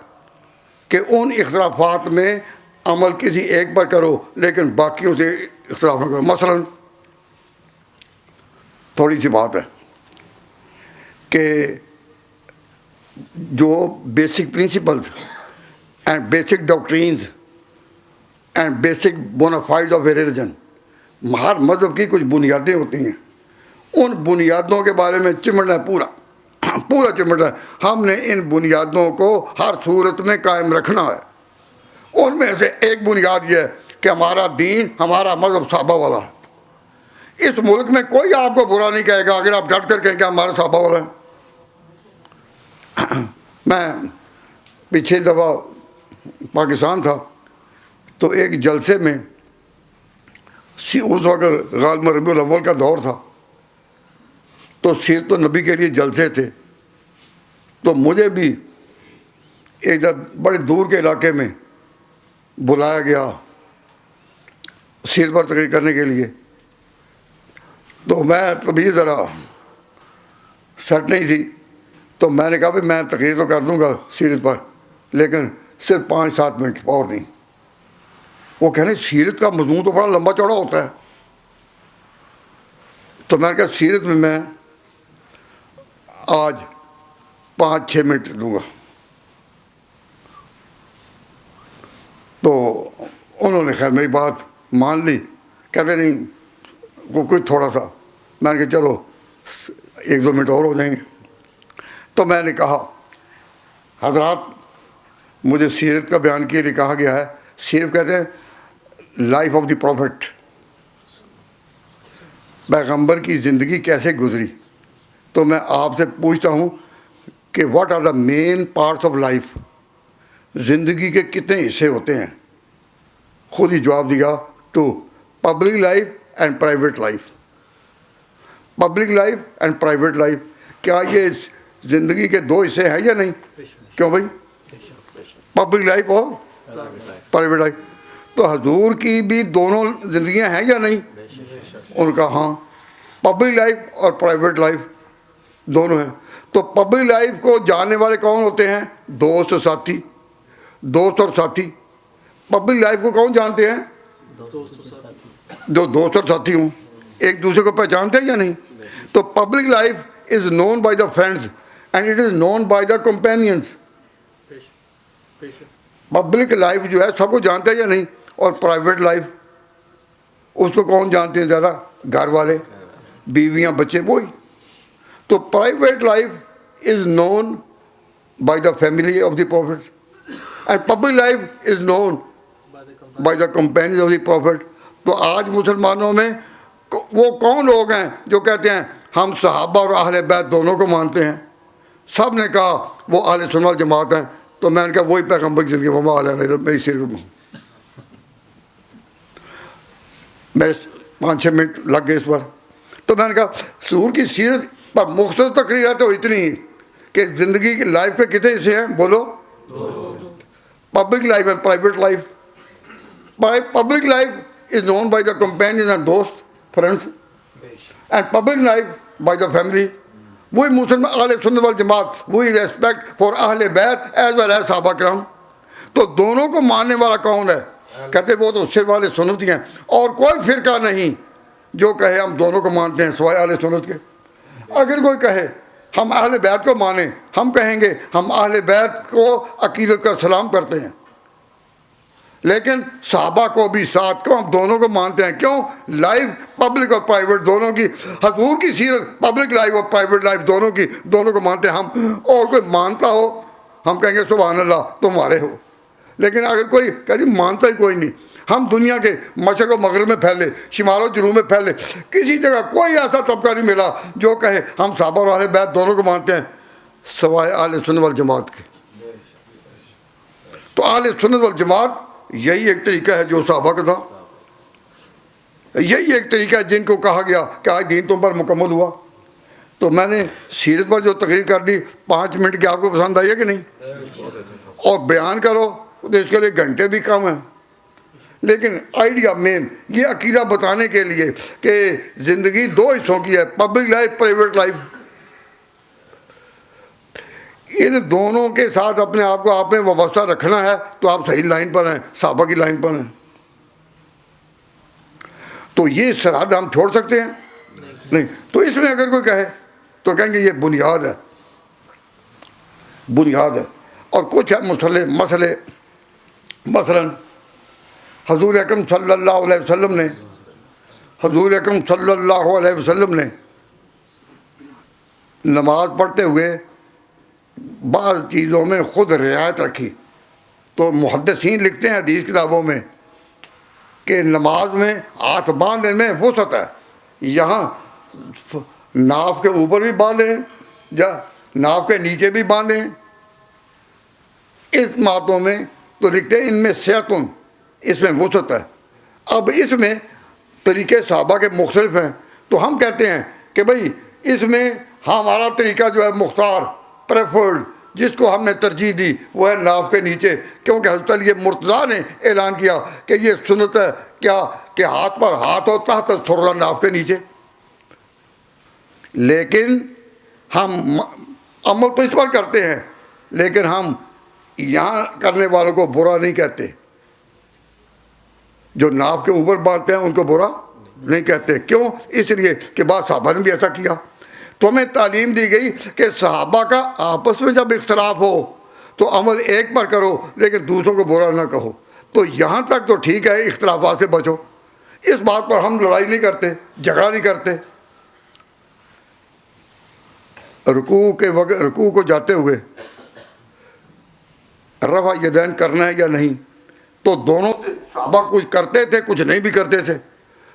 کہ ان اختلافات میں عمل کسی ایک پر کرو لیکن باقیوں سے اختلاف نہ کرو۔ مثلا تھوڑی سی بات ہے کہ جو basic principles and basic doctrines and basic bona fide of a religion, ہر مذہب کی کچھ بنیادیں ہوتی ہیں، ان بنیادوں کے بارے میں چمٹنا ہے پورا چمٹنا ہے۔ ہم نے ان بنیادوں کو ہر صورت میں قائم رکھنا ہے۔ ان میں سے ایک بنیاد یہ ہے کہ ہمارا دین، ہمارا مذہب صحابہ والا ہے۔ اس ملک میں کوئی آپ کو برا نہیں کہے گا اگر آپ ڈٹ کر کہیں کہ ہمارا صحابہ والا ہے۔ میں پچھلی دفعہ پاکستان تھا تو ایک جلسے میں اس وقت غالب ربیع الاول کا دور تھا تو سیرت النبی کے لیے جلسے تھے، تو مجھے بھی ایک بڑے دور کے علاقے میں بلایا گیا سیرت پر تقریر کرنے کے لیے۔ تو میں طبیعت ذرا سیٹ نہیں تھی تو میں نے کہا بھائی میں تقریر تو کر دوں گا سیرت پر لیکن صرف 5-7 منٹ اور نہیں۔ وہ کہنے سیرت کا مضمون تو بڑا لمبا چوڑا ہوتا ہے، تو میں نے کہا سیرت میں آج 5-6 منٹ لوں گا۔ تو انہوں نے خیر میری بات مان لی، کہتے نہیں کوئی تھوڑا سا، میں نے کہا چلو 1-2 منٹ اور ہو جائیں گے۔ تو میں نے کہا حضرات مجھے سیرت کا بیان کے لیے کہا گیا ہے، سیرت کہتے ہیں لائف آف دی پروفٹ، پیغمبر کی زندگی کیسے گزری۔ تو میں آپ سے پوچھتا ہوں کہ what are the main parts of life, زندگی کے کتنے حصے ہوتے ہیں؟ خود ہی جواب دیا two public life and private life. Public life and private life, کیا یہ زندگی کے 2 حصے ہیں یا نہیں؟ کیوں بھائی؟ پبلک لائف اور پرائیویٹ لائف۔ تو حضور کی بھی دونوں زندگیاں ہیں یا نہیں؟ ان کا ہاں، پبلک لائف اور پرائیویٹ لائف دونوں ہیں۔ تو پبلک لائف کو جاننے والے کون ہوتے ہیں؟ دوست اور ساتھی۔ پبلک لائف کو کون جانتے ہیں؟ جو دوست اور ساتھی ہوں، ایک دوسرے کو پہچانتے ہیں یا نہیں؟ تو public life is known by the friends and it is known by the companions. Public life جو ہے سب کو جانتے ہیں یا نہیں؟ اور پرائیویٹ لائف اس کو کون جانتے ہیں زیادہ؟ گھر والے، بیویاں، بچے، وہی۔ تو private life is known by the family of the prophet and public life is known by the companions of the prophet. تو آج مسلمانوں میں وہ کون لوگ ہیں جو کہتے ہیں ہم صحابہ اور اہل بیت دونوں کو مانتے ہیں؟ سب نے کہا وہ اہل سنت والجماعت ہیں۔ تو میں نے کہا وہی پیغمبر کی زندگی میری سیرت میں۔ میرے 5-6 منٹ لگ گئے اس پر۔ تو میں نے کہا حضور کی سیرت پر مختصر تقریر ہے تو اتنی ہی کہ زندگی کی لائف کے کتنے حصے ہیں بولو؟ Public life and private life. Public life is known by the companion and دوست friends and public life by the family. وہی مسلمان اہل سنت والجماعت، وہی ریسپیکٹ فار اہل بیت ایز ویل ایز صحابہ کرام۔ تو دونوں کو ماننے والا کون ہے؟ کہتے وہ تو صرف اہل سنت ہی ہیں، اور کوئی فرقہ نہیں جو کہے ہم دونوں کو مانتے ہیں سوائے اہل سنت کے۔ اگر کوئی کہے ہم اہل بیت کو مانیں، ہم کہیں گے ہم اہل بیت کو عقیدت کا سلام کرتے ہیں۔ لیکن صحابہ کو بھی ساتھ کیوں ہم دونوں کو مانتے ہیں؟ کیوں؟ لائف پبلک اور پرائیویٹ دونوں کی، حضور کی سیرت پبلک لائف اور پرائیویٹ لائف دونوں کی، دونوں کو مانتے ہیں ہم. اور کوئی مانتا ہو ہم کہیں گے سبحان اللہ تمہارے ہو، لیکن اگر کوئی کہہ جی مانتا ہی کوئی نہیں، ہم دنیا کے مشرق و مغرب میں پھیلے، شمال و جنوب میں پھیلے، کسی جگہ کوئی ایسا طبقہ نہیں ملا جو کہے ہم صحابہ اور اہل بیت دونوں کو مانتے ہیں سوائے اہل سنت والجماعت کے. تو اہل سنت والجماعت یہی ایک طریقہ ہے جو صحابہ کا تھا، یہی ایک طریقہ ہے جن کو کہا گیا کہ آج دین تم پر مکمل ہوا. تو میں نے سیرت پر جو تقریر کر دی 5 منٹ کی، آپ کو پسند آئی ہے کہ نہیں؟ اور بیان کرو تو اس کے لیے گھنٹے بھی کم ہیں. لیکن آئیڈیا مین یہ عقیدہ بتانے کے لیے کہ زندگی 2 حصوں کی ہے، پبلک لائف پرائیویٹ لائف. ان دونوں کے ساتھ اپنے آپ کو آپ نے وابستہ رکھنا ہے تو آپ صحیح لائن پر ہیں، صحابہ کی لائن پر ہیں. تو یہ سرحد ہم چھوڑ سکتے ہیں نہیں. تو اس میں اگر کوئی کہے تو کہیں گے یہ بنیاد ہے، بنیاد ہے. اور کچھ مسئلے مثلا حضور اکرم صلی اللہ علیہ وسلم نے، حضور اکرم صلی اللہ علیہ وسلم نے نماز پڑھتے ہوئے بعض چیزوں میں خود رعایت رکھی. تو محدثین لکھتے ہیں حدیث کتابوں میں کہ نماز میں ہاتھ باندھنے میں وسعت ہے، یہاں ناف کے اوپر بھی باندھیں یا ناف کے نیچے بھی باندھیں. اس باتوں میں تو لکھتے ہیں ان میں صحتن، اس میں وسعت ہے. اب اس میں طریقے صحابہ کے مختلف ہیں، تو ہم کہتے ہیں کہ بھئی اس میں ہمارا طریقہ جو ہے مختار پریفرڈ، جس کو ہم نے ترجیح دی وہ ہے ناف کے نیچے، کیونکہ حضرت علی مرتضیٰ نے اعلان کیا کہ یہ سنت ہے کیا کہ ہاتھ پر ہاتھ ہو تحت سرہ ناف کے نیچے. لیکن ہم عمل تو اس پر کرتے ہیں، لیکن ہم یہاں کرنے والوں کو برا نہیں کہتے، جو ناف کے اوپر باندھتے ہیں ان کو برا نہیں کہتے. کیوں؟ اس لیے کہ بعض صحابہ نے بھی ایسا کیا. تو ہمیں تعلیم دی گئی کہ صحابہ کا آپس میں جب اختلاف ہو تو عمل ایک پر کرو لیکن دوسروں کو برا نہ کہو. تو یہاں تک تو ٹھیک ہے، اختلافات سے بچو. اس بات پر ہم لڑائی نہیں کرتے، جھگڑا نہیں کرتے. رکوع کے وقت رکوع کو جاتے ہوئے رفع یدین کرنا ہے یا نہیں، تو دونوں صحابہ کچھ کرتے تھے کچھ نہیں بھی کرتے تھے.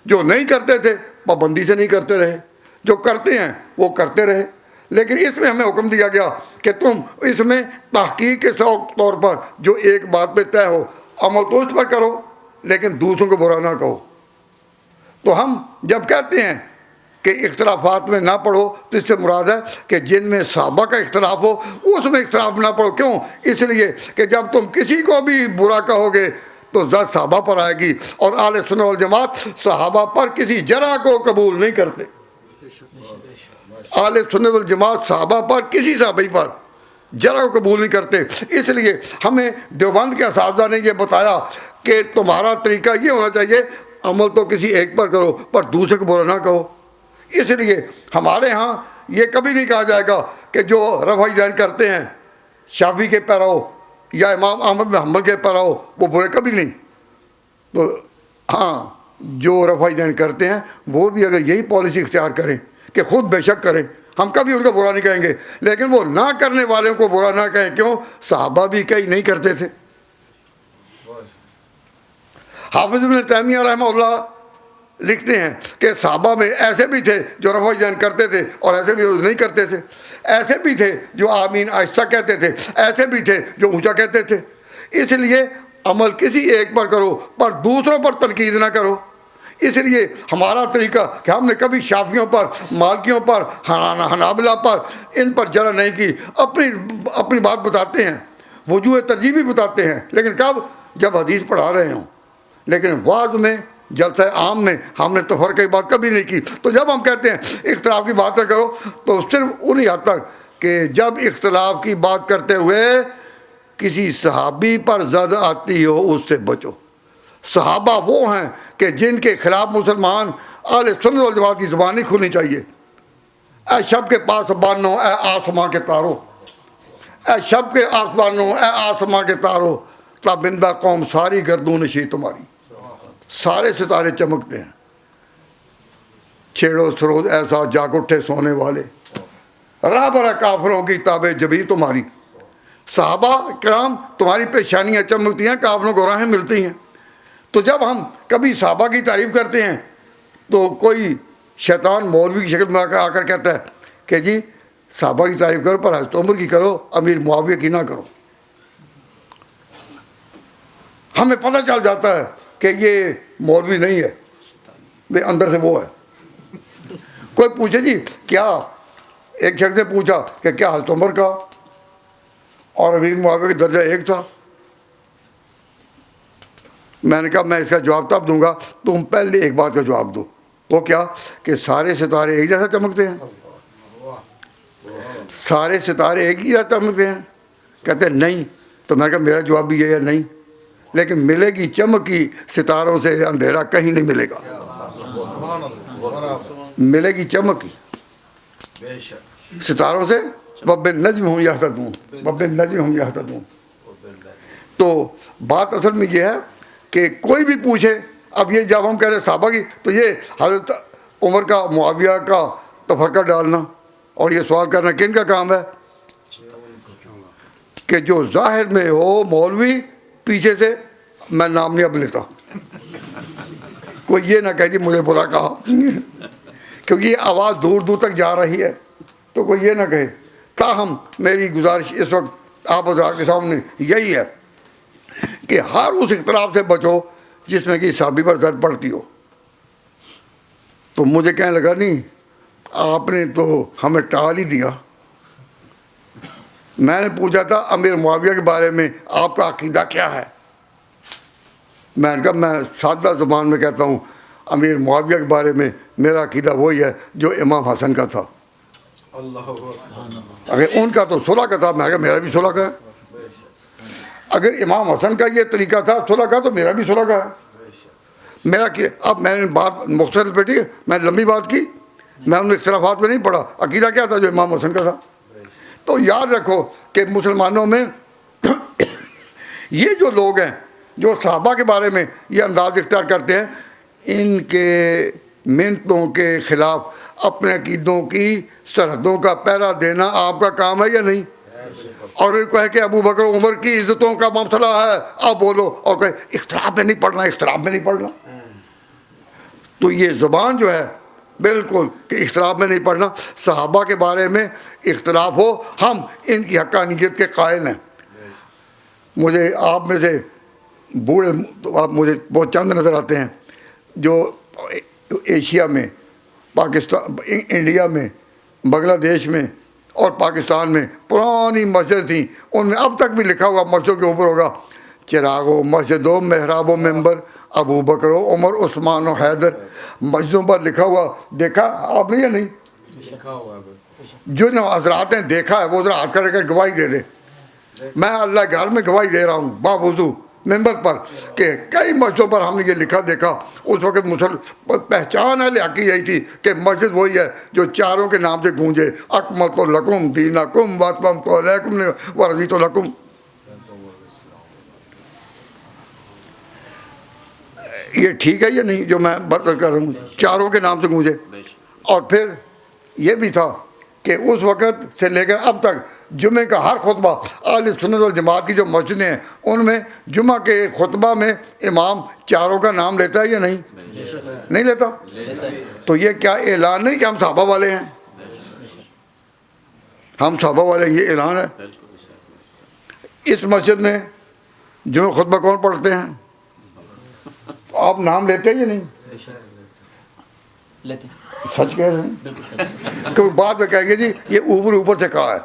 جو نہیں کرتے تھے پابندی سے نہیں کرتے رہے، جو کرتے ہیں وہ کرتے رہے. لیکن اس میں ہمیں حکم دیا گیا کہ تم اس میں تحقیق کے طور پر جو ایک بات پہ طے ہو عمل تو اس پر کرو لیکن دوسروں کو برا نہ کہو. تو ہم جب کہتے ہیں کہ اختلافات میں نہ پڑھو تو اس سے مراد ہے کہ جن میں صحابہ کا اختلاف ہو اس میں اختلاف نہ پڑھو. کیوں؟ اس لیے کہ جب تم کسی کو بھی برا کہو گے تو ذات صحابہ پر آئے گی، اور اہل سنت والجماعت صحابہ پر کسی جرح کو قبول نہیں کرتے. اہل سنت والجماعت صحابہ پر کسی صحابی پر جرح کو قبول نہیں کرتے. اس لیے ہمیں دیوبند کے اساتذہ نے یہ بتایا کہ تمہارا طریقہ یہ ہونا چاہیے عمل تو کسی ایک پر کرو پر دوسرے کو برا نہ کہو. اس لیے ہمارے ہاں یہ کبھی نہیں کہا جائے گا کہ جو رفع یدین کرتے ہیں شافعی کے پیرو یا امام احمد بن حنبل کے پیرو وہ برے کبھی نہیں. تو ہاں جو رفع یدین کرتے ہیں وہ بھی اگر یہی پالیسی اختیار کریں کہ خود بے شک کریں، ہم کبھی ان کو برا نہیں کہیں گے، لیکن وہ نہ کرنے والوں کو برا نہ کہیں. کیوں؟ صحابہ بھی کئی نہیں کرتے تھے. حافظ ابن تیمیہ رحمہ اللہ لکھتے ہیں کہ صحابہ میں ایسے بھی تھے جو رفع یدین کرتے تھے اور ایسے بھی نہیں کرتے تھے. ایسے بھی تھے جو آمین آہستہ کہتے تھے، ایسے بھی تھے جو اونچا کہتے تھے. اس لیے عمل کسی ایک پر کرو پر دوسروں پر تنقید نہ کرو. اس لیے ہمارا طریقہ کہ ہم نے کبھی شافعیوں پر، مالکیوں پر، حنابلہ پر ان پر جرح نہیں کی. اپنی بات بتاتے ہیں، وجوہ ترجیح بھی بتاتے ہیں، لیکن کب؟ جب حدیث پڑھا رہے ہوں. لیکن واعظ میں، جلسہ عام میں ہم نے تفرقے کی بات کبھی نہیں کی. تو جب ہم کہتے ہیں اختلاف کی بات نہ کرو تو صرف انہی حد تک کہ جب اختلاف کی بات کرتے ہوئے کسی صحابی پر زد آتی ہو اس سے بچو. صحابہ وہ ہیں کہ جن کے خلاف مسلمان اہل سنت والجماعت کی زبان نہیں کھلنی چاہیے. اے شب کے پاس بانو اے آسماں کے تارو، اے شب کے آسمانوں اے آسماں کے تارو، تابندہ قوم ساری گردون نشیں تمہاری. سارے ستارے چمکتے ہیں. چھیڑو سروز ایسا جاگ اٹھے سونے والے, راہ برا کافروں کی تابع جبی تمہاری. صحابہ کرام تمہاری پیشانیاں چمکتی ہیں, کافروں کو راہیں ملتی ہیں. تو جب ہم کبھی صحابہ کی تعریف کرتے ہیں تو کوئی شیطان مولوی کی شکل میں آ کر کہتا ہے کہ جی صحابہ کی تعریف کرو پر حضرت عمر کی کرو, امیر معاویہ کی نہ کرو. ہمیں پتہ چل جاتا ہے کہ یہ مولوی نہیں ہے, بے اندر سے وہ ہے. کوئی پوچھے جی کیا, ایک شخص نے پوچھا کہ کیا حضرت عمر کا اور امیر معاویہ کا درجہ ایک تھا؟ میں نے کہا میں اس کا جواب تب دوں گا, تم پہلے ایک بات کا جواب دو. وہ کیا کہ سارے ستارے ایک جیسا چمکتے ہیں؟ سارے ستارے ایک ہی جیسا چمکتے ہیں؟ کہتے ہیں نہیں. تو میں نے کہا میرا جواب بھی یہ ہے نہیں, لیکن ملے گی چمک کی ستاروں سے اندھیرا کہیں نہیں ملے گا. ملے گی چمک کی ستاروں سے, وَبِ النَّجْمِ هُمْ يَهْتَدُونَ, وَبِ النَّجْمِ هُمْ يَهْتَدُونَ. تو بات اصل میں یہ ہے کہ کوئی بھی پوچھے, اب یہ جب ہم کہتے ہیں صحابہ کی, تو یہ حضرت عمر کا معاویہ کا تفرقہ ڈالنا اور یہ سوال کرنا کن کا کام ہے؟ کہ جو ظاہر میں ہو مولوی, پیچھے سے میں نام نہیں اب لیتا. کوئی یہ نہ کہہ دی مجھے برا کہا, کیونکہ یہ آواز دور دور تک جا رہی ہے, تو کوئی یہ نہ کہے. تاہم میری گزارش اس وقت آپ حضرات کے سامنے یہی ہے کہ ہر اس اختلاف سے بچو جس میں کہ صحابی پر زد پڑتی ہو. تو مجھے کہنے لگا نہیں آپ نے تو ہمیں ٹال ہی دیا. میں نے پوچھا تھا امیر معاویہ کے بارے میں آپ کا عقیدہ کیا ہے؟ میں نے کہا میں سادہ زبان میں کہتا ہوں امیر معاویہ کے بارے میں میرا عقیدہ وہی ہے جو امام حسن کا تھا. اگر ان کا تو صلح کا تھا, میں نے کہا میرا بھی صلح کا ہے. اگر امام حسن کا یہ طریقہ تھا صلح کا تو میرا بھی صلح کا ہے. میرا اب میں نے بات مختصر پیٹی, میں نے لمبی بات کی, میں ان اختلافات میں نہیں پڑھا. عقیدہ کیا تھا جو امام حسن کا تھا. تو یاد رکھو کہ مسلمانوں میں یہ جو لوگ ہیں جو صحابہ کے بارے میں یہ انداز اختیار کرتے ہیں, ان کے منتوں کے خلاف اپنے عقیدوں کی سرحدوں کا پہرا دینا آپ کا کام ہے یا نہیں؟ اور ان کو ہے کہ ابو بکر عمر کی عزتوں کا مسئلہ ہے آپ بولو, اور کہ اختلاف میں نہیں پڑھنا, اختلاف میں نہیں پڑھنا. تو یہ زبان جو ہے بالکل کہ اختلاف میں نہیں پڑھنا. صحابہ کے بارے میں اختلاف ہو, ہم ان کی حقانیت کے قائل ہیں. مجھے آپ میں سے بوڑھے آپ مجھے بہت چند نظر آتے ہیں جو ایشیا میں, پاکستان, انڈیا میں, بنگلہ دیش میں اور پاکستان میں پرانی مسجد تھیں, ان میں اب تک بھی لکھا ہوا مسجدوں کے اوپر ہوگا چراغ و مسجد و محراب و ممبر ابو بکر و عمر عثمان و حیدر. مسجدوں پر لکھا ہوا دیکھا آپ نے یا نہیں؟ جو حضرات نے دیکھا ہے وہ ذرا ہاتھ کر کر گواہی دے دیں. میں اللہ گھر میں گواہی دے رہا ہوں باوضو ممبر پر کہ کئی مسجدوں پر ہم نے یہ لکھا دیکھا. اس وقت پہچان ہے کی یہی تھی کہ مسجد وہی ہے جو چاروں کے نام سے گونجے, اکملت لکم دینکم واتممت علیکم ورضیت لکم. یہ ٹھیک ہے یا نہیں جو میں برتر کر رہا ہوں؟ چاروں کے نام سے گونجے. اور پھر یہ بھی تھا کہ اس وقت سے لے کر اب تک جمعے کا ہر خطبہ اہل سنت والجماعت کی جو مسجدیں ہیں ان میں جمعہ کے خطبہ میں امام چاروں کا نام لیتا ہے یا نہیں؟ نہیں لیتا. تو یہ کیا اعلان نہیں کہ ہم صحابہ والے ہیں؟ ہم صحابہ والے ہیں, یہ اعلان ہے. اس مسجد میں جمعہ خطبہ کون پڑھتے ہیں؟ آپ نام لیتے ہیں یا نہیں لیتے؟ سچ کہہ رہے ہیں. کوئی بات میں کہیں گے جی یہ اوپر اوپر سے کہا ہے.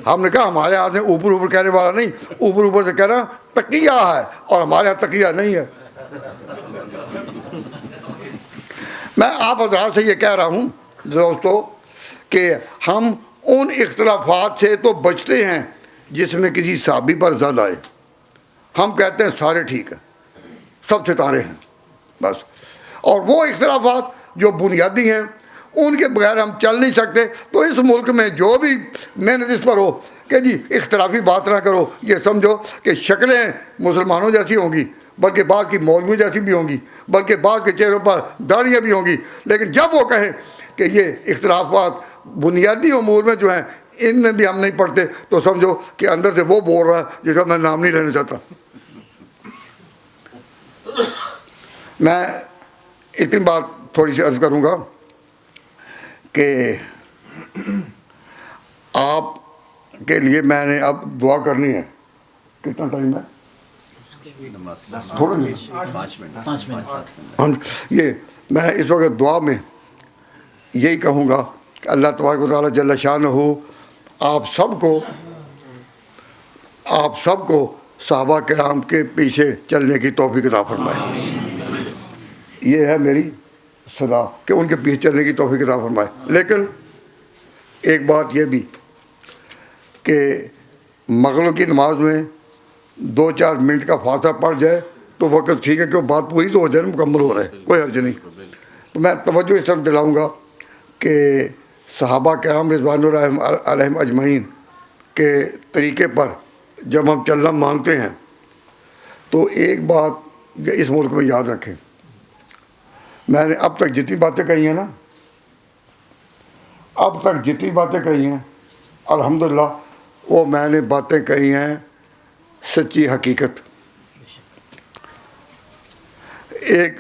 ہم نے کہا ہمارے ہاں سے اوپر اوپر کہنے والا نہیں, اوپر اوپر سے کہنا تقیہ ہے اور ہمارے ہاں تقیہ نہیں ہے. میں آپ حضرات سے یہ کہہ رہا ہوں دوستو کہ ہم ان اختلافات سے تو بچتے ہیں جس میں کسی صحابی پر زد آئے. ہم کہتے ہیں سارے ٹھیک ہیں, سب ستارے ہیں بس. اور وہ اختلافات جو بنیادی ہیں ان کے بغیر ہم چل نہیں سکتے. تو اس ملک میں جو بھی محنت اس پر ہو کہ جی اختلافی بات نہ کرو، یہ سمجھو کہ شکلیں مسلمانوں جیسی ہوں گی، بلکہ بعض کی مولویوں جیسی بھی ہوں گی، بلکہ بعض کے چہروں پر داڑھیاں بھی ہوں گی، لیکن جب وہ کہیں کہ یہ اختلافات بنیادی امور میں جو ہیں ان میں بھی ہم نہیں پڑھتے، تو سمجھو کہ اندر سے وہ بول رہا ہے جس کا میں نام نہیں لینا چاہتا۔ میں اتنی بات تھوڑی سی عرض کروں گا کہ آپ کے لیے میں نے اب دعا کرنی ہے۔ کتنا ٹائم ہے؟ تھوڑا نہیں، یہ میں اس وقت دعا میں یہی کہوں گا کہ اللہ تبارک و تعالیٰ جل شانہ آپ سب کو صحابہ کرام کے پیچھے چلنے کی توفیق عطا فرمائے۔ یہ ہے میری صدا کہ ان کے پیچھے چلنے کی توفیق عطا فرمائے۔ لیکن ایک بات یہ بھی کہ مغرب کی نماز میں 2-4 منٹ کا فاصلہ پڑ جائے تو وقت ٹھیک ہے کہ وہ بات پوری تو ہو جائے، مکمل ہو رہا ہے، کوئی حرج نہیں۔ تو میں توجہ اس طرف دلاؤں گا کہ صحابہ کرام رضوان اللہ علیہم اجمعین کے طریقے پر جب ہم چلنا مانگتے ہیں تو ایک بات اس ملک میں یاد رکھیں، میں نے اب تک جتنی باتیں کہی ہیں نا، اب تک جتنی باتیں کہی ہیں الحمدللہ وہ میں نے باتیں کہی ہیں سچی حقیقت۔ ایک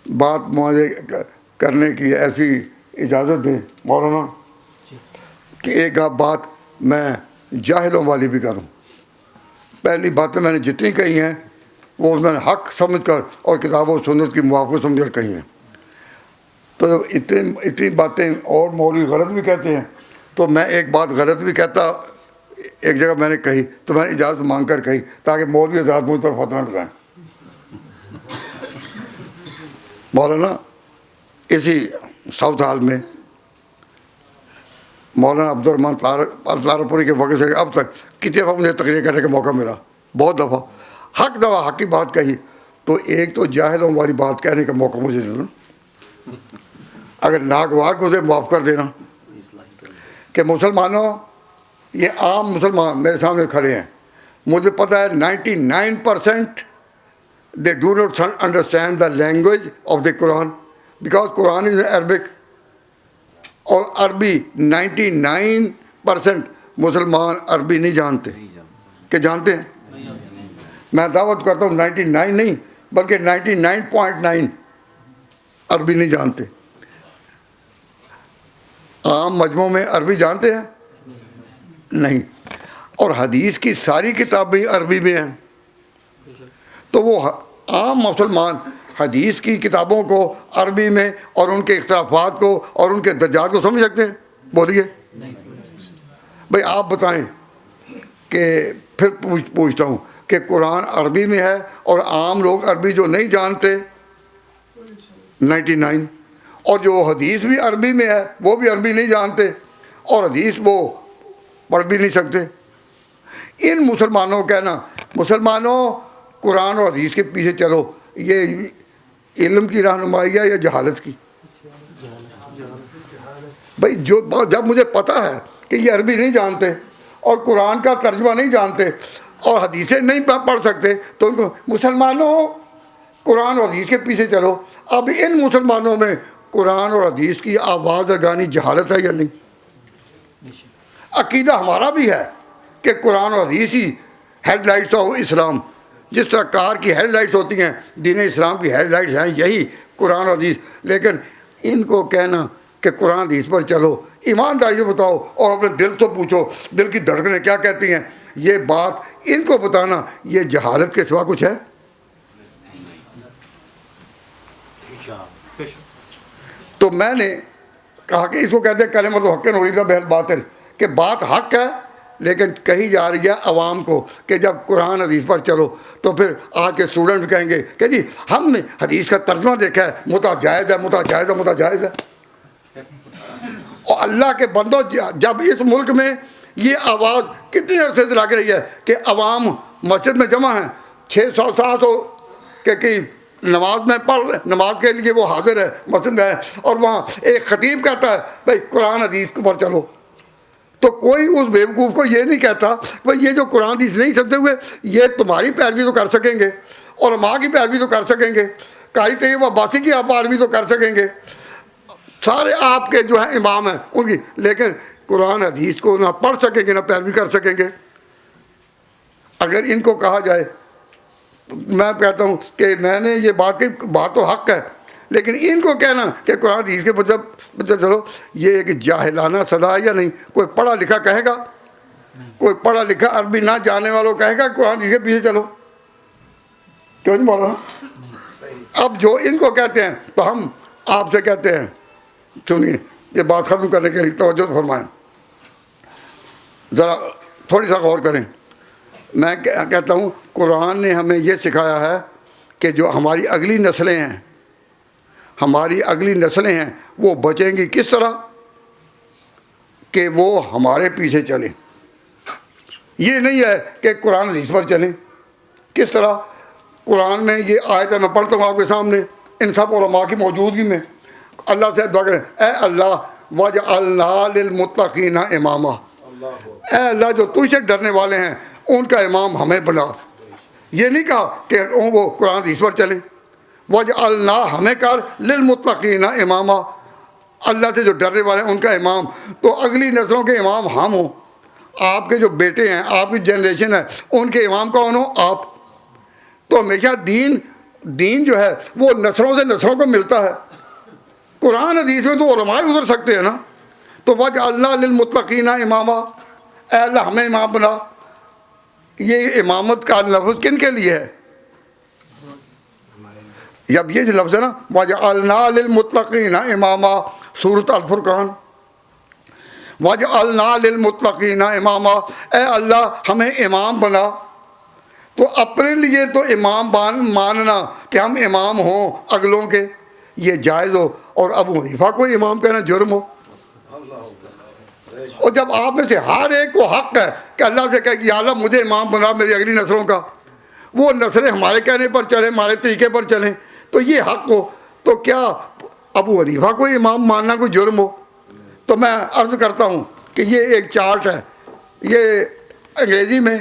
بات مجھے کرنے کی ایسی اجازت دیں مولانا کہ ایک بات میں جاہلوں والی بھی کروں۔ پہلی باتیں میں نے جتنی کہی ہیں وہ میں نے حق سمجھ کر اور کتاب و سنت کی موافقت سمجھ کر کہی ہیں، تو اتنی باتیں اور مولوی غلط بھی کہتے ہیں، تو میں ایک بات غلط بھی کہتا ایک جگہ میں نے کہی تو میں نے اجازت مانگ کر کہی تاکہ مولوی آزاد مجھ پر فتنہ لگائیں۔ مولانا اسی ساؤتھ ہال میں مولانا عبد الرحمٰن طارق پوری کے وقت سے اب تک کتنے دفعہ مجھے تقریر کرنے کا موقع ملا، بہت دفعہ حق کی بات کہی، تو ایک تو جاہلوں والی بات کہنے کا موقع مجھے دینا، اگر ناگوار کو اسے معاف کر دینا کہ مسلمانوں، یہ عام مسلمان میرے سامنے کھڑے ہیں، مجھے پتہ ہے 99% they do not understand the language of the Quran because Quran is in Arabic، اور عربی 99% مسلمان عربی نہیں جانتے، کہ جانتے ہیں؟ میں دعوت کرتا ہوں 99 نہیں بلکہ 99.9 عربی نہیں جانتے۔ عام مجموع میں عربی جانتے ہیں؟ نہیں، اور حدیث کی ساری کتابیں عربی میں ہیں، تو وہ عام مسلمان حدیث کی کتابوں کو عربی میں اور ان کے اختلافات کو اور ان کے درجات کو سمجھ سکتے ہیں؟ بولیے بھائی آپ بتائیں۔ کہ پھر پوچھتا ہوں کہ قرآن عربی میں ہے اور عام لوگ عربی جو نہیں جانتے 99، اور جو حدیث بھی عربی میں ہے وہ بھی عربی نہیں جانتے اور حدیث وہ پڑھ بھی نہیں سکتے۔ ان مسلمانوں کا کہنا مسلمانوں قرآن اور حدیث کے پیچھے چلو، یہ علم کی رہنمائی ہے یا جہالت کی؟ بھائی جب مجھے پتہ ہے کہ یہ عربی نہیں جانتے اور قرآن کا ترجمہ نہیں جانتے اور حدیثیں نہیں پڑھ سکتے، تو ان کو مسلمانوں قرآن اور حدیث کے پیچھے چلو۔ اب ان مسلمانوں میں قرآن اور حدیث کی آواز لگانی جہالت ہے یا نہیں؟ عقیدہ ہمارا بھی ہے کہ قرآن اور حدیث ہی ہیڈ لائٹس آف اسلام، جس طرح کار کی ہیڈ لائٹس ہوتی ہیں دین اسلام کی ہیڈ لائٹس ہیں یہی قرآن اور حدیث۔ لیکن ان کو کہنا کہ قرآن حدیث پر چلو، ایمانداری سے بتاؤ اور اپنے دل تو پوچھو دل کی دھڑکنیں کیا کہتی ہیں، یہ بات ان کو بتانا یہ جہالت کے سوا کچھ ہے؟ تو میں نے کہا کہ اس کو کہتے ہیں کلمۃ حق وریدہ بہل باطل، کہ بات حق ہے لیکن کہی جا رہی ہے عوام کو کہ جب قرآن حدیث پر چلو تو پھر آج کے اسٹوڈنٹ کہیں گے کہ جی ہم نے حدیث کا ترجمہ دیکھا ہے، متجائز ہے متجائز ہے متجائز ہے۔ اور اللہ کے بندو جب اس ملک میں یہ آواز کتنی عرصے سے لگ رہی ہے کہ عوام مسجد میں جمع ہیں 600-700 کے قریب، نماز میں نماز کے لیے وہ حاضر ہے مسجد میں ہے، اور وہاں ایک خطیب کہتا ہے بھائی قرآن حدیث پر چلو، تو کوئی اس بیوقوف کو یہ نہیں کہتا بھائی یہ جو قرآن حدیث نہیں سمجھے ہوئے یہ تمہاری پیروی تو کر سکیں گے، علماء کی پیروی تو کر سکیں گے، قاری طیب عباسی کی آپ پیروی تو کر سکیں گے، سارے آپ کے جو ہیں امام ہیں ان کی، لیکن قرآن حدیث کو نہ پڑھ سکیں گے نہ پیروی کر سکیں گے۔ اگر ان کو کہا جائے، میں کہتا ہوں کہ میں نے یہ بات تو حق ہے، لیکن ان کو کہنا کہ قرآن حدیث کے بچہ چلو، یہ ایک جاہلانہ صدا ہے یا نہیں؟ کوئی پڑھا لکھا کہے گا، کوئی پڑھا لکھا عربی نہ جاننے والوں کہے گا قرآن حدیث کے پیچھے چلو؟ کیوں نہیں بول رہا؟ اب جو ان کو کہتے ہیں تو ہم آپ سے کہتے ہیں، سنیے یہ بات ختم کرنے کے لیے توجہ فرمائیں، ذرا تھوڑی سا غور کریں۔ میں کہتا ہوں قرآن نے ہمیں یہ سکھایا ہے کہ جو ہماری اگلی نسلیں ہیں وہ بچیں گی کس طرح؟ کہ وہ ہمارے پیچھے چلیں۔ یہ نہیں ہے کہ قرآن حدیث پر چلیں۔ کس طرح؟ قرآن میں یہ آیت ہے، میں پڑھتا ہوں آپ کے سامنے ان سب علماء کی موجودگی میں۔ اللہ سے دعا کریں، اے اللہ وَجْعَلْنَا لِلْمُتَّقِينَ اماما، اے اللہ جو تجھ سے ڈرنے والے ہیں ان کا امام ہمیں بنا۔ یہ نہیں کہا کہ وہ قرآن حدیث پر چلیں، وَجْعَلْنَا ہمیں کر لِلْمُتَّقِينَ اماما، اللہ سے جو ڈرنے والے ہیں ان کا امام۔ تو اگلی نسلوں کے امام ہم ہوں، آپ کے جو بیٹے ہیں، آپ کی جنریشن ہے، ان کے امام کون ہو؟ آپ۔ تو ہمیشہ دین جو ہے وہ نسلوں سے نسلوں کو ملتا ہے۔ قرآن حدیث میں تو علماء گزر سکتے ہیں نا۔ تو وَجْعَلْنَا لِلْمُتَّقِينَ اماما، اے اللہ ہمیں امام بنا۔ یہ امامت کا لفظ کن کے لیے ہے؟ جب یہ جو لفظ ہے نا وَجْعَلْنَا لِلْمُتَّقِينَ اماما، سورۃ الفرقان، وَجْعَلْنَا لِلْمُتَّقِينَ اماما، اے اللہ ہمیں امام بنا۔ تو اپنے لیے تو امام ماننا کہ ہم امام ہوں اگلوں کے، یہ جائز ہو، اور ابو حنیفہ کو امام کہنا جرم ہو۔ اور جب آپ میں سے ہر ایک کو حق ہے کہ اللہ سے کہے کہ یا اللہ مجھے امام بنا میری اگلی نسلوں کا، وہ نسلیں ہمارے کہنے پر چلیں، ہمارے طریقے پر چلیں، تو یہ حق ہو، تو کیا ابو حنیفہ کو امام ماننا کوئی جرم ہو؟ تو میں عرض کرتا ہوں کہ یہ ایک چارٹ ہے، یہ انگریزی میں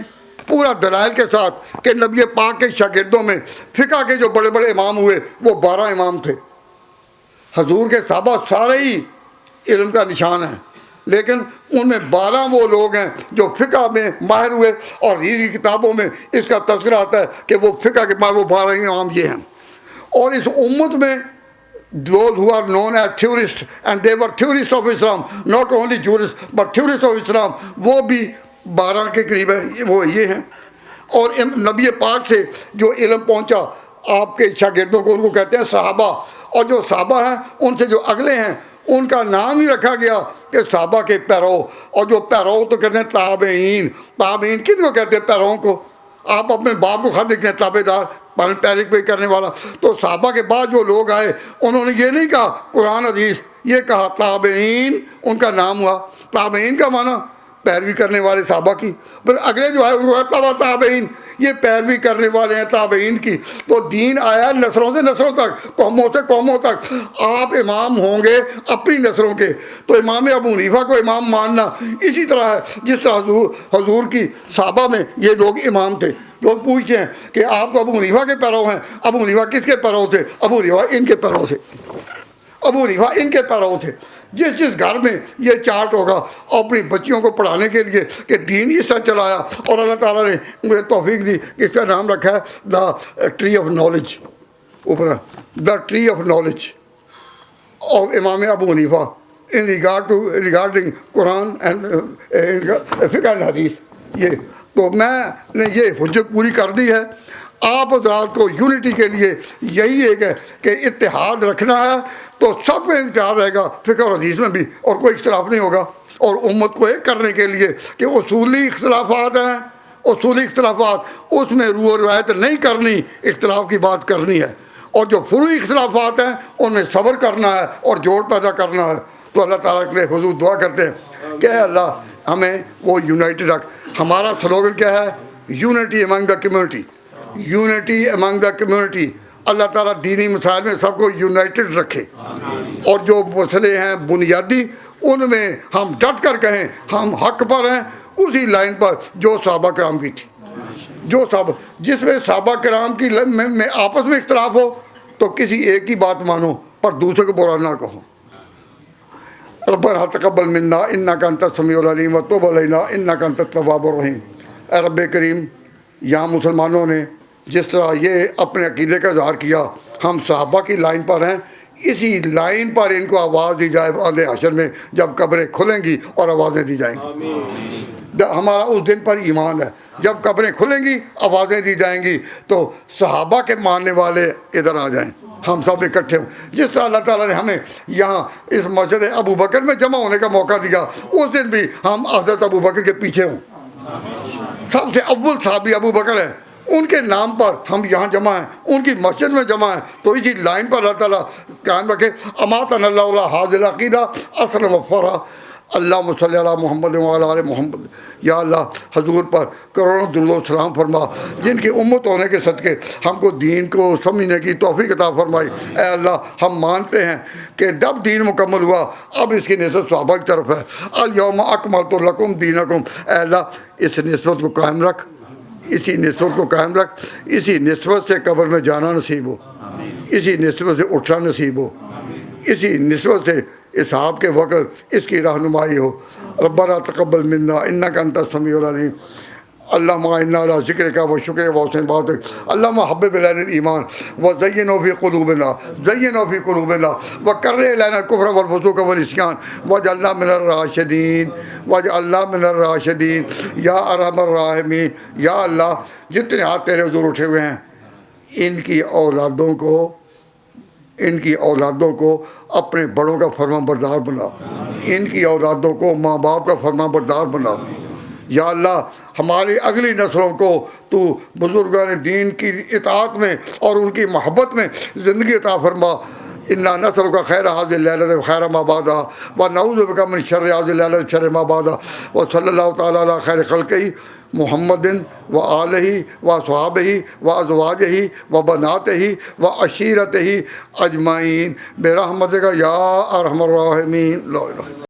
پورا دلائل کے ساتھ کہ نبی پاک کے شاگردوں میں فقہ کے جو بڑے بڑے امام ہوئے وہ 12 امام تھے۔ حضور کے صحابہ سارے ہی علم کا نشان ہیں، لیکن ان میں 12 وہ لوگ ہیں جو فقہ میں ماہر ہوئے، اور حدیث کی کتابوں میں اس کا تذکرہ آتا ہے کہ وہ فقہ کے ماہر، وہ 12 امام یہ ہیں۔ اور اس امت میں those who are known as theorists, and they were theorists of Islam, not only jurists but theorists of Islam، وہ بھی 12 کے قریب ہیں، وہ یہ ہیں۔ اور نبی پاک سے جو علم پہنچا آپ کے شاگردوں کو، ان کو کہتے ہیں صحابہ، اور جو صحابہ ہیں ان سے جو اگلے ہیں ان کا نام ہی رکھا گیا کہ صحابہ کے پیرو، اور جو پیرو تو کہتے ہیں تابعین۔ تابعین کن کو کہتے ہیں؟ پیروں کو۔ آپ اپنے باپ کو خط لکھتے ہیں تابع دار، پیرک پہ کرنے والا۔ تو صحابہ کے بعد جو لوگ آئے انہوں نے یہ نہیں کہا قرآن حدیث، یہ کہا تابعین، ان کا نام ہوا۔ تابعین کا معنی پیروی کرنے والے صحابہ کی، پھر اگلے جو ہے وہ تبع تابعین، یہ پیروی کرنے والے ہیں تابعین کی۔ تو دین آیا نسلوں سے نسلوں تک، قوموں سے قوموں تک۔ آپ امام ہوں گے اپنی نسلوں کے، تو امام ابو حنیفہ کو امام ماننا اسی طرح ہے جس طرح حضور کی صحابہ میں یہ لوگ امام تھے۔ لوگ پوچھتے ہیں کہ آپ تو ابو حنیفہ کے پیرو ہیں، ابو حنیفہ کس کے پیرو تھے؟ ابو حنیفہ ان کے پیرو تھے، ابو حنیفہ ان کے پیرو تھے۔ جس گھر میں یہ چارٹ ہوگا اپنی بچیوں کو پڑھانے کے لیے کہ دین اس طرح چلایا، اور اللہ تعالیٰ نے مجھے توفیق دی کہ اس کا نام رکھا ہے دا ٹری آف نالج، اوپر the tree of knowledge of امام ابو حنیفہ ان ریگارڈنگ قرآن اینڈ فقہ اینڈ حدیث۔ یہ تو میں نے یہ حجت پوری کر دی ہے۔ آپ حضرات کو یونٹی کے لیے یہی ایک ہے کہ اتحاد رکھنا ہے، تو سب میں اتحاد رہے گا، فقہ اور حدیث میں بھی، اور کوئی اختلاف نہیں ہوگا۔ اور امت کو ایک کرنے کے لیے کہ اصولی اختلافات ہیں، اصولی اختلافات اس میں روح و روایت نہیں کرنی، اختلاف کی بات کرنی ہے، اور جو فروعی اختلافات ہیں ان میں صبر کرنا ہے اور جوڑ پیدا کرنا ہے۔ تو اللہ تعالیٰ کے لیے حضور دعا کرتے ہیں کہ اے اللہ ہمیں وہ یونائٹڈ رکھ۔ ہمارا سلوگن کیا ہے؟ Unity among the community, unity among the community. اللہ تعالیٰ دینی مسائل میں سب کو یونائٹڈ رکھے، اور جو مسئلے ہیں بنیادی ان میں ہم ڈٹ کر کہیں ہم حق پر ہیں، اسی لائن پر جو صحابہ کرام کی تھی، جو صحابہ، جس میں صحابہ کرام کی میں آپس میں اختلاف ہو تو کسی ایک کی بات مانو پر دوسرے کو برا نہ کہو۔ ربنا تقبل منا انک انت السمیع العلیم وتب علینا انک انت التواب الرحیم۔ اے رب کریم، یہاں مسلمانوں نے جس طرح یہ اپنے عقیدے کا اظہار کیا، ہم صحابہ کی لائن پر ہیں، اسی لائن پر ان کو آواز دی جائے اعلی حشر میں جب قبریں کھلیں گی اور آوازیں دی جائیں گی۔ ہمارا اس دن پر ایمان ہے، جب قبریں کھلیں گی آوازیں دی جائیں گی تو صحابہ کے ماننے والے ادھر آ جائیں، ہم سب اکٹھے ہوں۔ جس طرح اللہ تعالیٰ نے ہمیں یہاں اس مسجد ابو بکر میں جمع ہونے کا موقع دیا، اس دن بھی ہم حضرت ابو بکر کے پیچھے ہوں۔ سب سے اول صحابی ابو بکر ہیں، ان کے نام پر ہم یہاں جمع ہیں، ان کی مسجد میں جمع ہیں، تو اسی لائن پر اللہ تعالیٰ قائم رکھے۔ اماتنا اللہ علی حاضر عقیدہ اسلم فرح۔ اللہم صلی علی محمد وعلی آل محمد۔ یا اللہ حضور پر کروڑوں درود و سلام فرما، جن کی امت ہونے کے صدقے ہم کو دین کو سمجھنے کی توفیق عطا فرمائی۔ اے اللہ، ہم مانتے ہیں کہ جب دین مکمل ہوا اب اس کی نسبت صحابہ کی طرف ہے۔ الیوم اکملت لکم دینکم۔ اے اللہ، اس نسبت کو قائم رکھ، اسی نسبت کو قائم رکھ، اسی نسبت سے قبر میں جانا نصیب ہو، اسی نسبت سے اٹھنا نصیب ہو، اسی نسبت سے اسحاق کے وقت اس کی رہنمائی ہو۔ ربنا تقبل منا انک انت السمیع العلیم۔ اللہم اعنا علی ذکرک و شکرک و حسن عبادتک۔ اللہم حبب الینا الایمان وزینہ فی قلوبنا، زینہ فی قلوبنا وکرہ الینا الکفر والفسوق والعصیان واجعلنا من الراشدین، واجعلنا من الراشدین یا ارحم الراحمین۔ یا اللہ، جتنے ہاتھ تیرے حضور اٹھے ہوئے ہیں، ان کی اولادوں کو اپنے بڑوں کا فرمان بردار بنا، ان کی اولادوں کو ماں باپ کا فرمان بردار بنا۔ یا اللہ، ہماری اگلی نسلوں کو تو بزرگان دین کی اطاعت میں اور ان کی محبت میں زندگی عطا فرما۔ انا نسألک خیر هذه الليلة وخیر ما بعدها ونعوذ بک من شر هذه الليلة وشر ما بعدها وصلی اللہ تعالی علی خیر خلقہ محمد وآلہ وصحابہ وازواجہ وبناتہ وعشیرتہ اجمعین برحمتک یا ارحم الراحمین۔ لا الہ